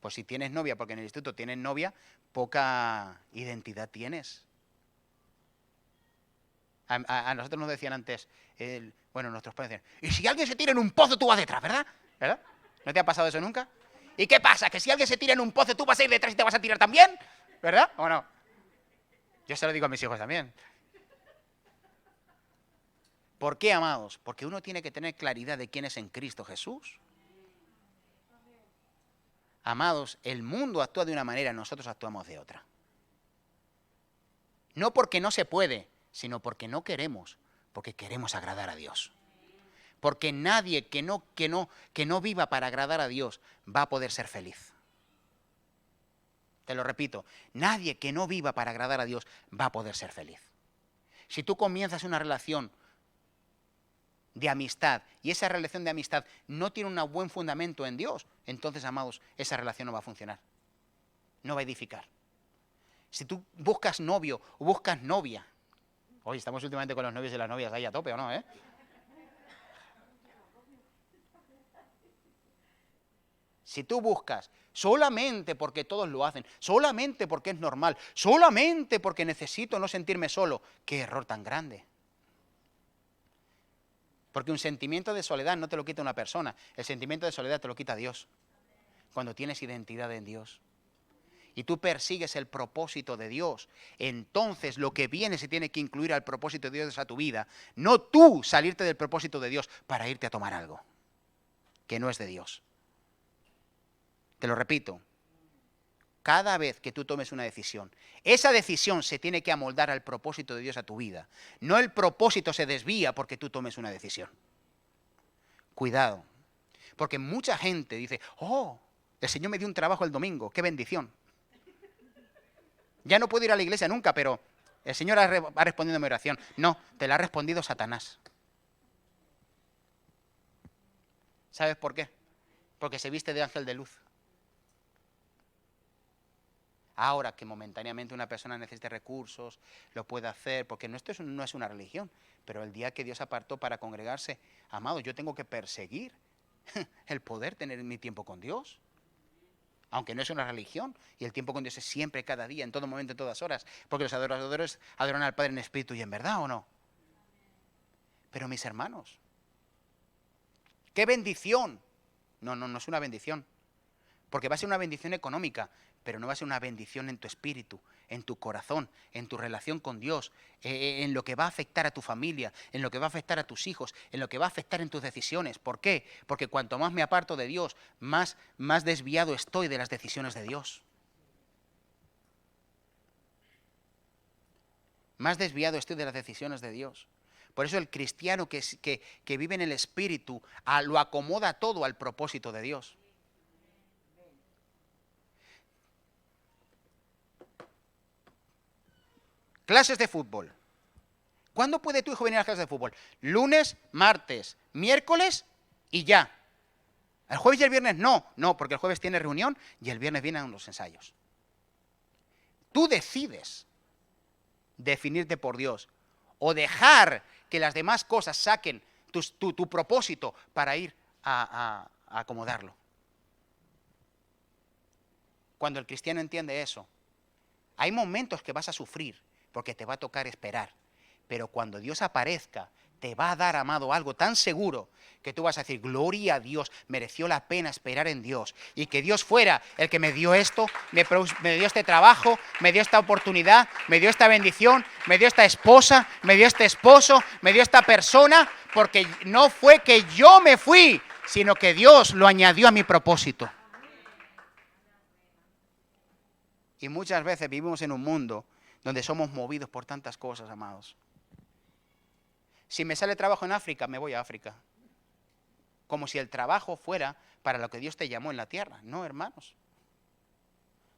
Pues si tienes novia, porque en el instituto tienes novia, poca identidad tienes. A nosotros nos decían antes, nuestros padres decían, y si alguien se tira en un pozo, tú vas detrás, ¿verdad? ¿Verdad? ¿No te ha pasado eso nunca? ¿Y qué pasa? ¿Que si alguien se tira en un pozo, tú vas a ir detrás y te vas a tirar también? ¿Verdad? ¿O no? Yo se lo digo a mis hijos también. ¿Por qué, amados? Porque uno tiene que tener claridad de quién es en Cristo Jesús. Amados, el mundo actúa de una manera, nosotros actuamos de otra. No porque no se puede, sino porque no queremos, porque queremos agradar a Dios. Porque nadie que no viva para agradar a Dios va a poder ser feliz. Te lo repito, nadie que no viva para agradar a Dios va a poder ser feliz. Si tú comienzas una relación de amistad y esa relación de amistad no tiene un buen fundamento en Dios, entonces, amados, esa relación no va a funcionar, no va a edificar. Si tú buscas novio o buscas novia, hoy estamos últimamente con los novios y las novias ahí a tope, ¿o no? Si tú buscas solamente porque todos lo hacen, solamente porque es normal, solamente porque necesito no sentirme solo, qué error tan grande. Porque un sentimiento de soledad no te lo quita una persona, el sentimiento de soledad te lo quita Dios. Cuando tienes identidad en Dios y tú persigues el propósito de Dios, entonces lo que viene se tiene que incluir al propósito de Dios a tu vida, no tú salirte del propósito de Dios para irte a tomar algo que no es de Dios. Te lo repito, cada vez que tú tomes una decisión, esa decisión se tiene que amoldar al propósito de Dios a tu vida. No el propósito se desvía porque tú tomes una decisión. Cuidado, porque mucha gente dice, oh, el Señor me dio un trabajo el domingo, qué bendición. Ya no puedo ir a la iglesia nunca, pero el Señor ha respondido a mi oración. No, te la ha respondido Satanás. ¿Sabes por qué? Porque se viste de ángel de luz. Ahora que momentáneamente una persona necesite recursos, lo puede hacer, porque esto no es una religión, pero el día que Dios apartó para congregarse, amado, yo tengo que perseguir el poder tener mi tiempo con Dios. Aunque no es una religión, y el tiempo con Dios es siempre, cada día, en todo momento, en todas horas, porque los adoradores adoran al Padre en espíritu y en verdad, ¿o no? Pero mis hermanos, ¡qué bendición! No es una bendición, porque va a ser una bendición económica, pero no va a ser una bendición en tu espíritu, en tu corazón, en tu relación con Dios, en lo que va a afectar a tu familia, en lo que va a afectar a tus hijos, en lo que va a afectar en tus decisiones. ¿Por qué? Porque cuanto más me aparto de Dios, más desviado estoy de las decisiones de Dios. Más desviado estoy de las decisiones de Dios. Por eso el cristiano que vive en el espíritu lo acomoda todo al propósito de Dios. Clases de fútbol. ¿Cuándo puede tu hijo venir a las clases de fútbol? Lunes, martes, miércoles y ya. ¿El jueves y el viernes? No, porque el jueves tiene reunión y el viernes vienen los ensayos. Tú decides definirte por Dios o dejar que las demás cosas saquen tu propósito para ir a acomodarlo. Cuando el cristiano entiende eso, hay momentos que vas a sufrir porque te va a tocar esperar, pero cuando Dios aparezca, te va a dar, amado, algo tan seguro que tú vas a decir, gloria a Dios, mereció la pena esperar en Dios, y que Dios fuera el que me dio esto, me dio este trabajo, me dio esta oportunidad, me dio esta bendición, me dio esta esposa, me dio este esposo, me dio esta persona, porque no fue que yo me fui, sino que Dios lo añadió a mi propósito. Y muchas veces vivimos en un mundo donde somos movidos por tantas cosas, amados. Si me sale trabajo en África, me voy a África. Como si el trabajo fuera para lo que Dios te llamó en la tierra. No, hermanos.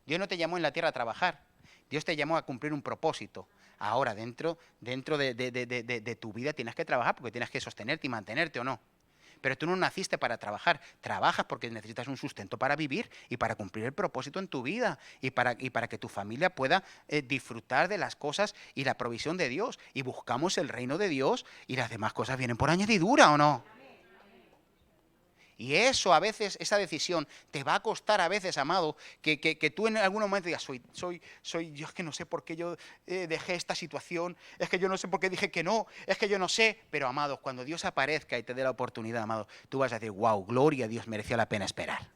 Dios no te llamó en la tierra a trabajar. Dios te llamó a cumplir un propósito. Ahora, dentro de tu vida tienes que trabajar porque tienes que sostenerte y mantenerte, ¿o no? Pero tú no naciste para trabajar, trabajas porque necesitas un sustento para vivir y para cumplir el propósito en tu vida y para que tu familia pueda disfrutar de las cosas y la provisión de Dios. Y buscamos el reino de Dios y las demás cosas vienen por añadidura, ¿o no? Y eso a veces, esa decisión te va a costar a veces, amado, que tú en algún momento digas, yo es que no sé por qué yo dejé esta situación, es que yo no sé por qué dije que no, es que yo no sé. Pero, amados, cuando Dios aparezca y te dé la oportunidad, amado, tú vas a decir, wow, gloria a Dios, mereció la pena esperar.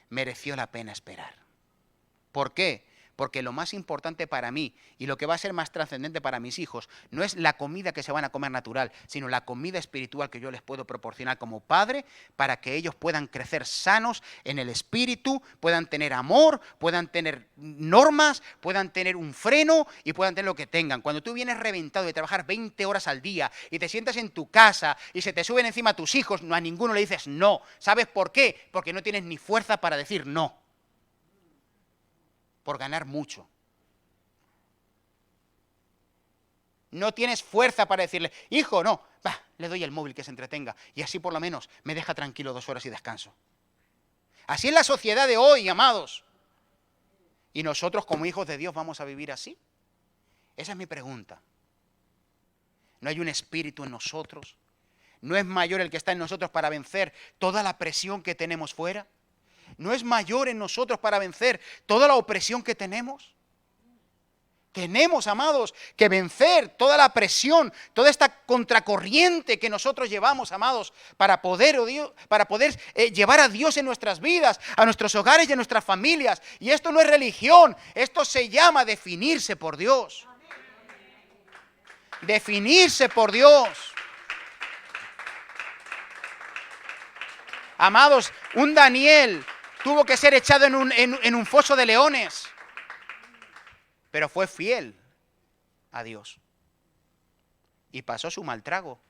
Mereció la pena esperar. ¿Por qué? Porque lo más importante para mí y lo que va a ser más trascendente para mis hijos no es la comida que se van a comer natural, sino la comida espiritual que yo les puedo proporcionar como padre para que ellos puedan crecer sanos en el espíritu, puedan tener amor, puedan tener normas, puedan tener un freno y puedan tener lo que tengan. Cuando tú vienes reventado de trabajar 20 horas al día y te sientas en tu casa y se te suben encima tus hijos, no, a ninguno le dices no. ¿Sabes por qué? Porque no tienes ni fuerza para decir no. Por ganar mucho. No tienes fuerza para decirle, hijo, no, le doy el móvil que se entretenga y así por lo menos me deja tranquilo 2 horas y descanso. Así es la sociedad de hoy, amados. ¿Y nosotros como hijos de Dios vamos a vivir así? Esa es mi pregunta. ¿No hay un espíritu en nosotros? ¿No es mayor el que está en nosotros para vencer toda la presión que tenemos fuera? ¿No es mayor en nosotros para vencer toda la opresión que tenemos? Tenemos, amados, que vencer toda la presión, toda esta contracorriente que nosotros llevamos, amados, para poder, llevar a Dios en nuestras vidas, a nuestros hogares y a nuestras familias. Y esto no es religión, esto se llama definirse por Dios. Definirse por Dios. Amados, un Daniel tuvo que ser echado en un foso de leones, pero fue fiel a Dios y pasó su mal trago.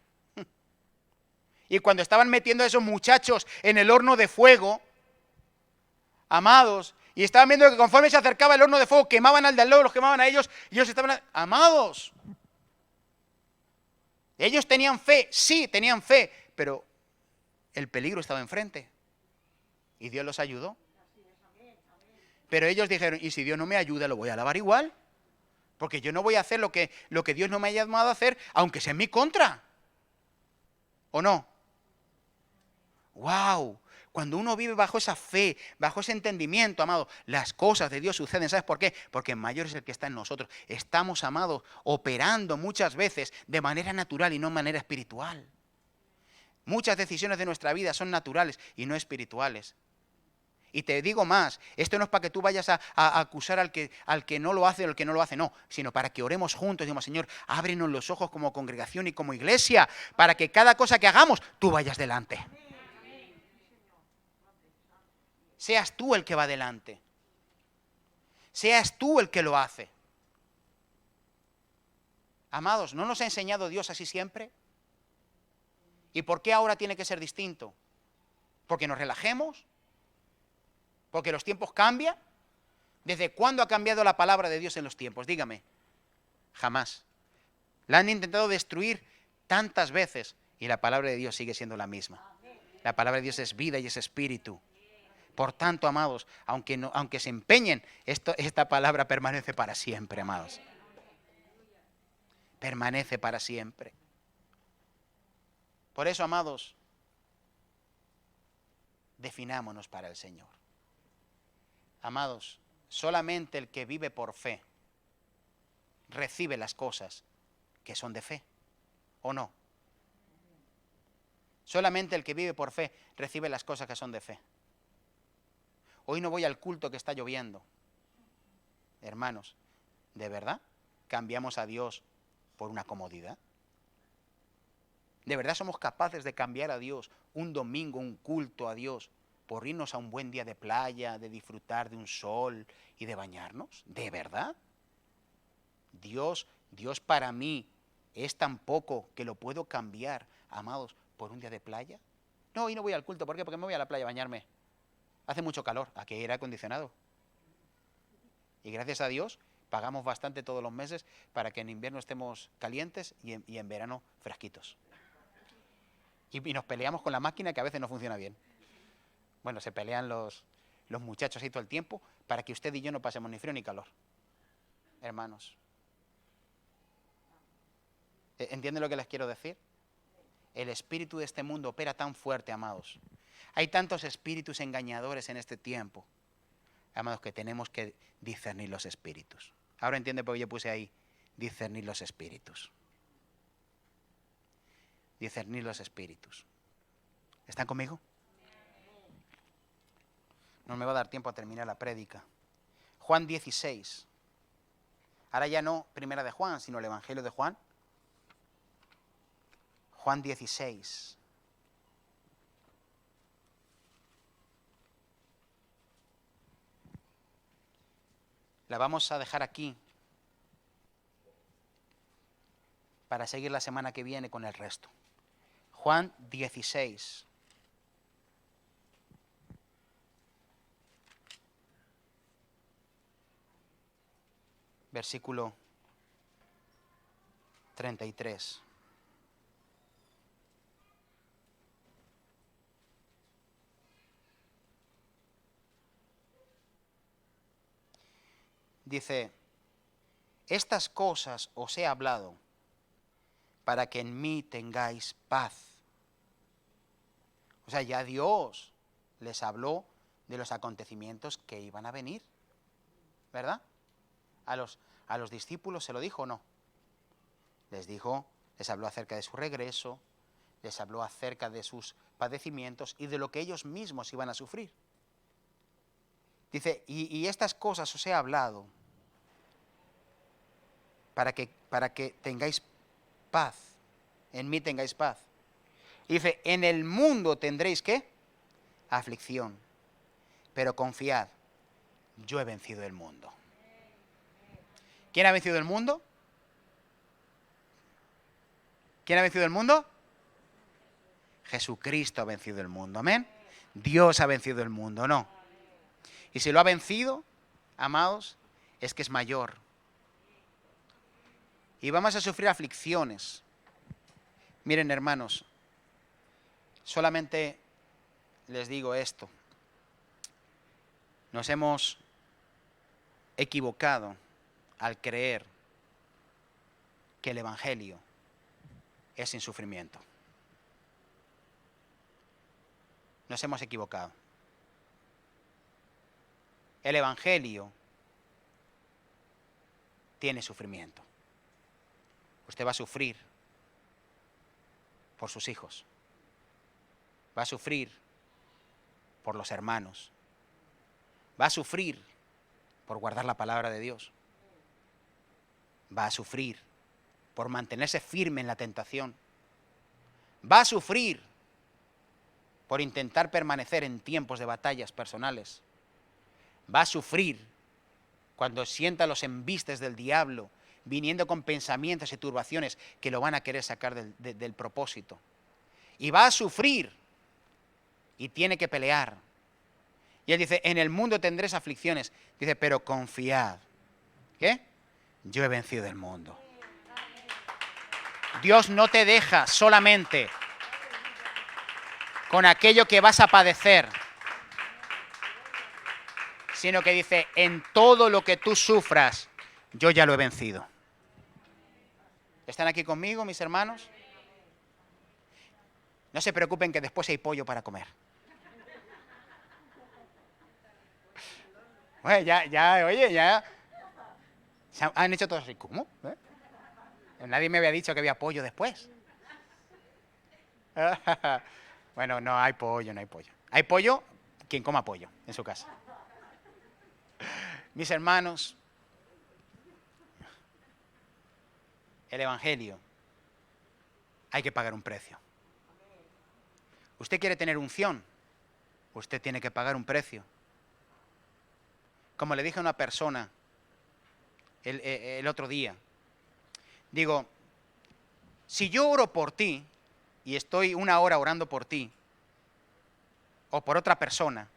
Y cuando estaban metiendo a esos muchachos en el horno de fuego, amados, y estaban viendo que conforme se acercaba el horno de fuego, quemaban al de al lado, los quemaban a ellos, y ellos estaban, amados, ellos tenían fe, sí, tenían fe, pero el peligro estaba enfrente y Dios los ayudó. Pero ellos dijeron, y si Dios no me ayuda, lo voy a alabar igual, porque yo no voy a hacer lo que Dios no me haya llamado a hacer, aunque sea en mi contra. ¿O no? ¡Wow! Cuando uno vive bajo esa fe, bajo ese entendimiento, amado, las cosas de Dios suceden. ¿Sabes por qué? Porque mayor es el que está en nosotros. Estamos, amados, operando muchas veces de manera natural y no de manera espiritual. Muchas decisiones de nuestra vida son naturales y no espirituales. Y te digo más, esto no es para que tú vayas a acusar al que no lo hace o al que no lo hace, no, sino para que oremos juntos y digamos, Señor, ábrenos los ojos como congregación y como iglesia, para que cada cosa que hagamos, tú vayas delante. Seas tú el que va delante. Seas tú el que lo hace. Amados, ¿no nos ha enseñado Dios así siempre? ¿Y por qué ahora tiene que ser distinto? ¿Porque nos relajemos? ¿Porque los tiempos cambian? ¿Desde cuándo ha cambiado la palabra de Dios en los tiempos? Dígame. Jamás. La han intentado destruir tantas veces y la palabra de Dios sigue siendo la misma. La palabra de Dios es vida y es espíritu. Por tanto, amados, aunque se empeñen, esta palabra permanece para siempre, amados. Permanece para siempre. Por eso, amados, definámonos para el Señor. Amados, solamente el que vive por fe recibe las cosas que son de fe, ¿o no? Solamente el que vive por fe recibe las cosas que son de fe. Hoy no voy al culto que está lloviendo. Hermanos, ¿de verdad cambiamos a Dios por una comodidad? ¿De verdad somos capaces de cambiar a Dios un domingo, un culto a Dios, por irnos a un buen día de playa, de disfrutar de un sol y de bañarnos? ¿De verdad? Dios para mí es tan poco que lo puedo cambiar, amados, por un día de playa. No, hoy no voy al culto. ¿Por qué? Porque me voy a la playa a bañarme. Hace mucho calor, aquí hay aire acondicionado. Y gracias a Dios pagamos bastante todos los meses para que en invierno estemos calientes y en verano fresquitos. Y nos peleamos con la máquina que a veces no funciona bien. Bueno, se pelean los muchachos ahí todo el tiempo para que usted y yo no pasemos ni frío ni calor. Hermanos, ¿entienden lo que les quiero decir? El espíritu de este mundo opera tan fuerte, amados. Hay tantos espíritus engañadores en este tiempo, amados, que tenemos que discernir los espíritus. Ahora entiende por qué yo puse ahí, discernir los espíritus. Discernir los espíritus. ¿Están conmigo? No me va a dar tiempo a terminar la prédica. Juan 16. Ahora ya no primera de Juan, sino el Evangelio de Juan. Juan 16. La vamos a dejar aquí para seguir la semana que viene con el resto. Juan 16. Versículo 33. Dice, estas cosas os he hablado para que en mí tengáis paz. O sea, ya Dios les habló de los acontecimientos que iban a venir, ¿verdad? A los discípulos se lo dijo o no. Les dijo, les habló acerca de su regreso, les habló acerca de sus padecimientos y de lo que ellos mismos iban a sufrir. Dice, y estas cosas os he hablado para que tengáis paz, en mí tengáis paz. Y dice, en el mundo tendréis, ¿qué? Aflicción, pero confiad, yo he vencido el mundo. ¿Quién ha vencido el mundo? ¿Quién ha vencido el mundo? Jesucristo ha vencido el mundo, amén. Dios ha vencido el mundo, no. Y si lo ha vencido, amados, es que es mayor. Y vamos a sufrir aflicciones. Miren, hermanos, solamente les digo esto. Nos hemos equivocado al creer que el Evangelio es sin sufrimiento. Nos hemos equivocado. El Evangelio tiene sufrimiento. Usted va a sufrir por sus hijos. Va a sufrir por los hermanos. Va a sufrir por guardar la palabra de Dios. Va a sufrir por mantenerse firme en la tentación. Va a sufrir por intentar permanecer en tiempos de batallas personales. Va a sufrir cuando sienta los embistes del diablo viniendo con pensamientos y turbaciones que lo van a querer sacar del propósito. Y va a sufrir y tiene que pelear. Y él dice, en el mundo tendréis aflicciones. Dice, pero confiad. ¿Qué? Yo he vencido el mundo. Dios no te deja solamente con aquello que vas a padecer, sino que dice, en todo lo que tú sufras, yo ya lo he vencido. ¿Están aquí conmigo, mis hermanos? No se preocupen que después hay pollo para comer. Oye, ya. Se han hecho todos así, ¿cómo? Nadie me había dicho que había pollo después. Bueno, no hay pollo. Hay pollo quien coma pollo en su casa. Mis hermanos, el Evangelio, hay que pagar un precio. Usted quiere tener unción, usted tiene que pagar un precio. Como le dije a una persona el otro día, digo, si yo oro por ti y estoy una hora orando por ti o por otra persona,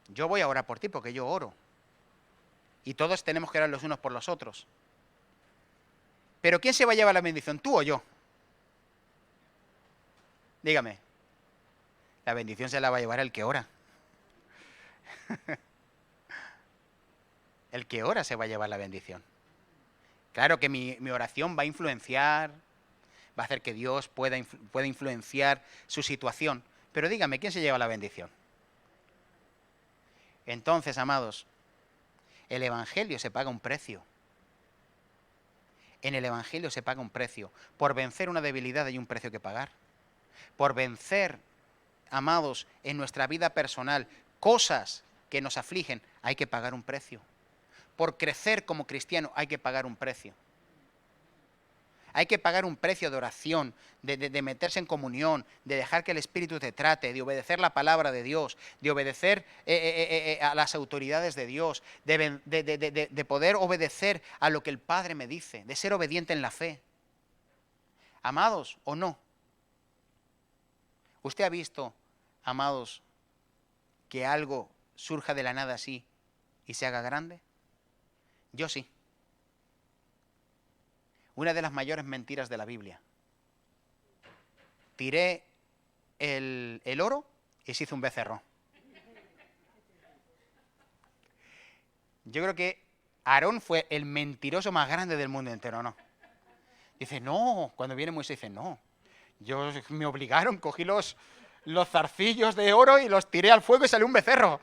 yo voy a orar por ti porque yo oro. Y todos tenemos que orar los unos por los otros. Pero ¿quién se va a llevar la bendición, tú o yo? Dígame. La bendición se la va a llevar el que ora. El que ora se va a llevar la bendición. Claro que mi oración va a influenciar, va a hacer que Dios pueda influenciar su situación. Pero dígame, ¿quién se lleva la bendición? Entonces, amados, el Evangelio se paga un precio. En el Evangelio se paga un precio. Por vencer una debilidad hay un precio que pagar. Por vencer, amados, en nuestra vida personal, cosas que nos afligen, hay que pagar un precio. Por crecer como cristiano hay que pagar un precio. Hay que pagar un precio de oración, de meterse en comunión, de dejar que el Espíritu te trate, de obedecer la palabra de Dios, de obedecer a las autoridades de Dios, de poder obedecer a lo que el Padre me dice, de ser obediente en la fe. Amados, ¿o no? ¿Usted ha visto, amados, que algo surja de la nada así y se haga grande? Yo sí. Una de las mayores mentiras de la Biblia. Tiré el oro y se hizo un becerro. Yo creo que Aarón fue el mentiroso más grande del mundo entero, ¿no? Dice, no, cuando viene Moisés dice, no, me obligaron, cogí los los zarcillos de oro y los tiré al fuego y salió un becerro.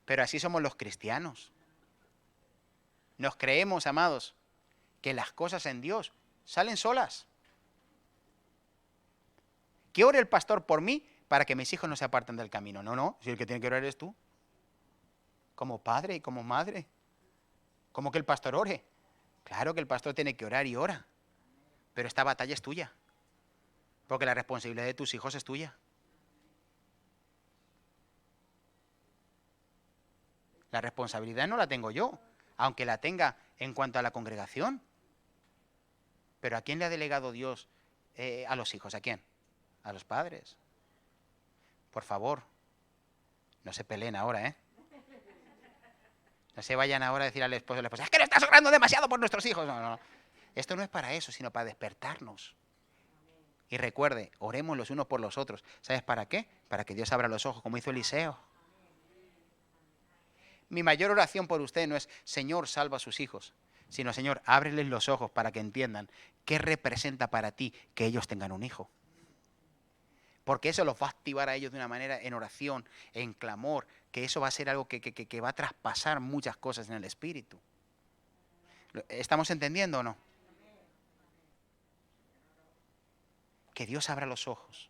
Pero así somos los cristianos. Nos creemos, amados, que las cosas en Dios salen solas. Que ore el pastor por mí para que mis hijos no se aparten del camino. No, no, si el que tiene que orar eres tú. Como padre y como madre. ¿Cómo que el pastor ore? Claro que el pastor tiene que orar y ora. Pero esta batalla es tuya. Porque la responsabilidad de tus hijos es tuya. La responsabilidad no la tengo yo, aunque la tenga en cuanto a la congregación. Pero ¿a quién le ha delegado Dios a los hijos? ¿A quién? A los padres. Por favor, no se peleen ahora, ¿eh? No se vayan ahora a decir al esposo o a la esposa, es que no estás orando demasiado por nuestros hijos. No, no. Esto no es para eso, sino para despertarnos. Y recuerde, oremos los unos por los otros. ¿Sabes para qué? Para que Dios abra los ojos, como hizo Eliseo. Mi mayor oración por usted no es, Señor, salva a sus hijos, sino, Señor, ábreles los ojos para que entiendan qué representa para ti que ellos tengan un hijo. Porque eso los va a activar a ellos de una manera en oración, en clamor, que eso va a ser algo que va a traspasar muchas cosas en el espíritu. ¿Estamos entendiendo o no? Que Dios abra los ojos.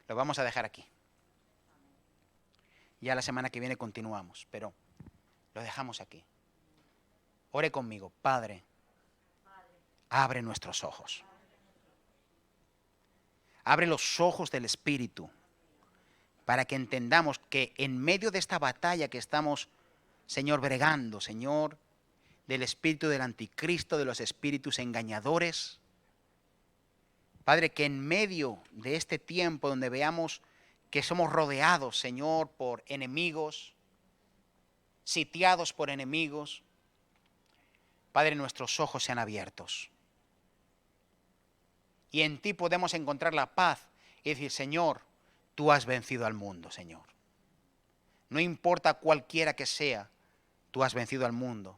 Lo vamos a dejar aquí. Ya la semana que viene continuamos, pero lo dejamos aquí. Ore conmigo, Padre, abre nuestros ojos. Abre los ojos del Espíritu para que entendamos que en medio de esta batalla que estamos, Señor, bregando, Señor, del espíritu del anticristo, de los espíritus engañadores, Padre, que en medio de este tiempo donde veamos que somos rodeados, Señor, por enemigos, sitiados por enemigos, Padre, nuestros ojos sean abiertos. Y en ti podemos encontrar la paz y decir, Señor, tú has vencido al mundo, Señor. No importa cualquiera que sea, tú has vencido al mundo.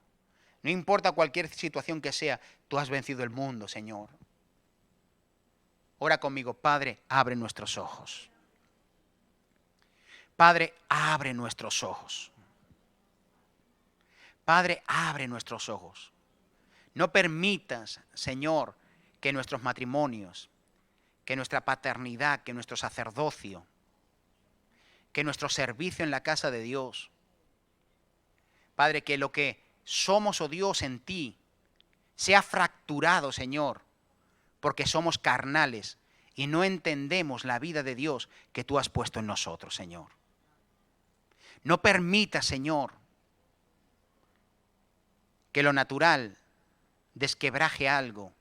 No importa cualquier situación que sea, tú has vencido el mundo, Señor. Ora conmigo, Padre, abre nuestros ojos. Padre, abre nuestros ojos. Padre, abre nuestros ojos. No permitas, Señor, que nuestros matrimonios, que nuestra paternidad, que nuestro sacerdocio, que nuestro servicio en la casa de Dios, Padre, que lo que somos, oh Dios, en ti, sea fracturado, Señor, porque somos carnales y no entendemos la vida de Dios que tú has puesto en nosotros, Señor. No permita, Señor, que lo natural desquebraje algo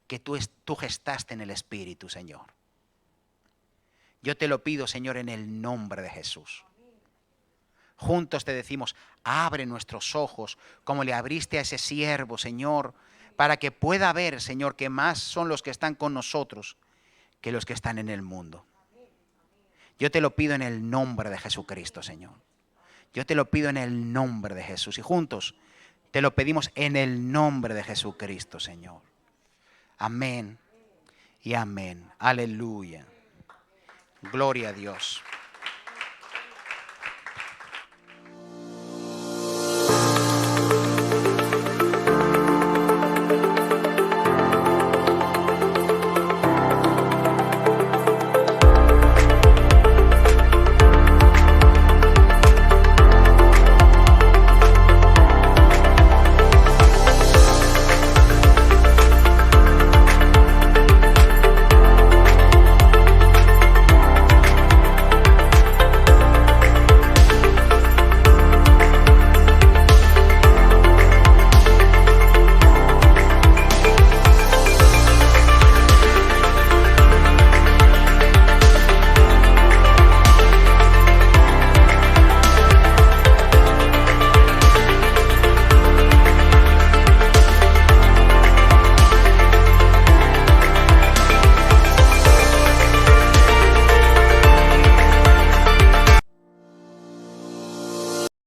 que tú gestaste en el Espíritu, Señor. Yo te lo pido, Señor, en el nombre de Jesús. Juntos te decimos, abre nuestros ojos como le abriste a ese siervo, Señor, para que pueda ver, Señor, que más son los que están con nosotros que los que están en el mundo. Yo te lo pido en el nombre de Jesucristo, Señor. Yo te lo pido en el nombre de Jesús. Y juntos te lo pedimos en el nombre de Jesucristo, Señor. Amén y amén. Aleluya. Gloria a Dios.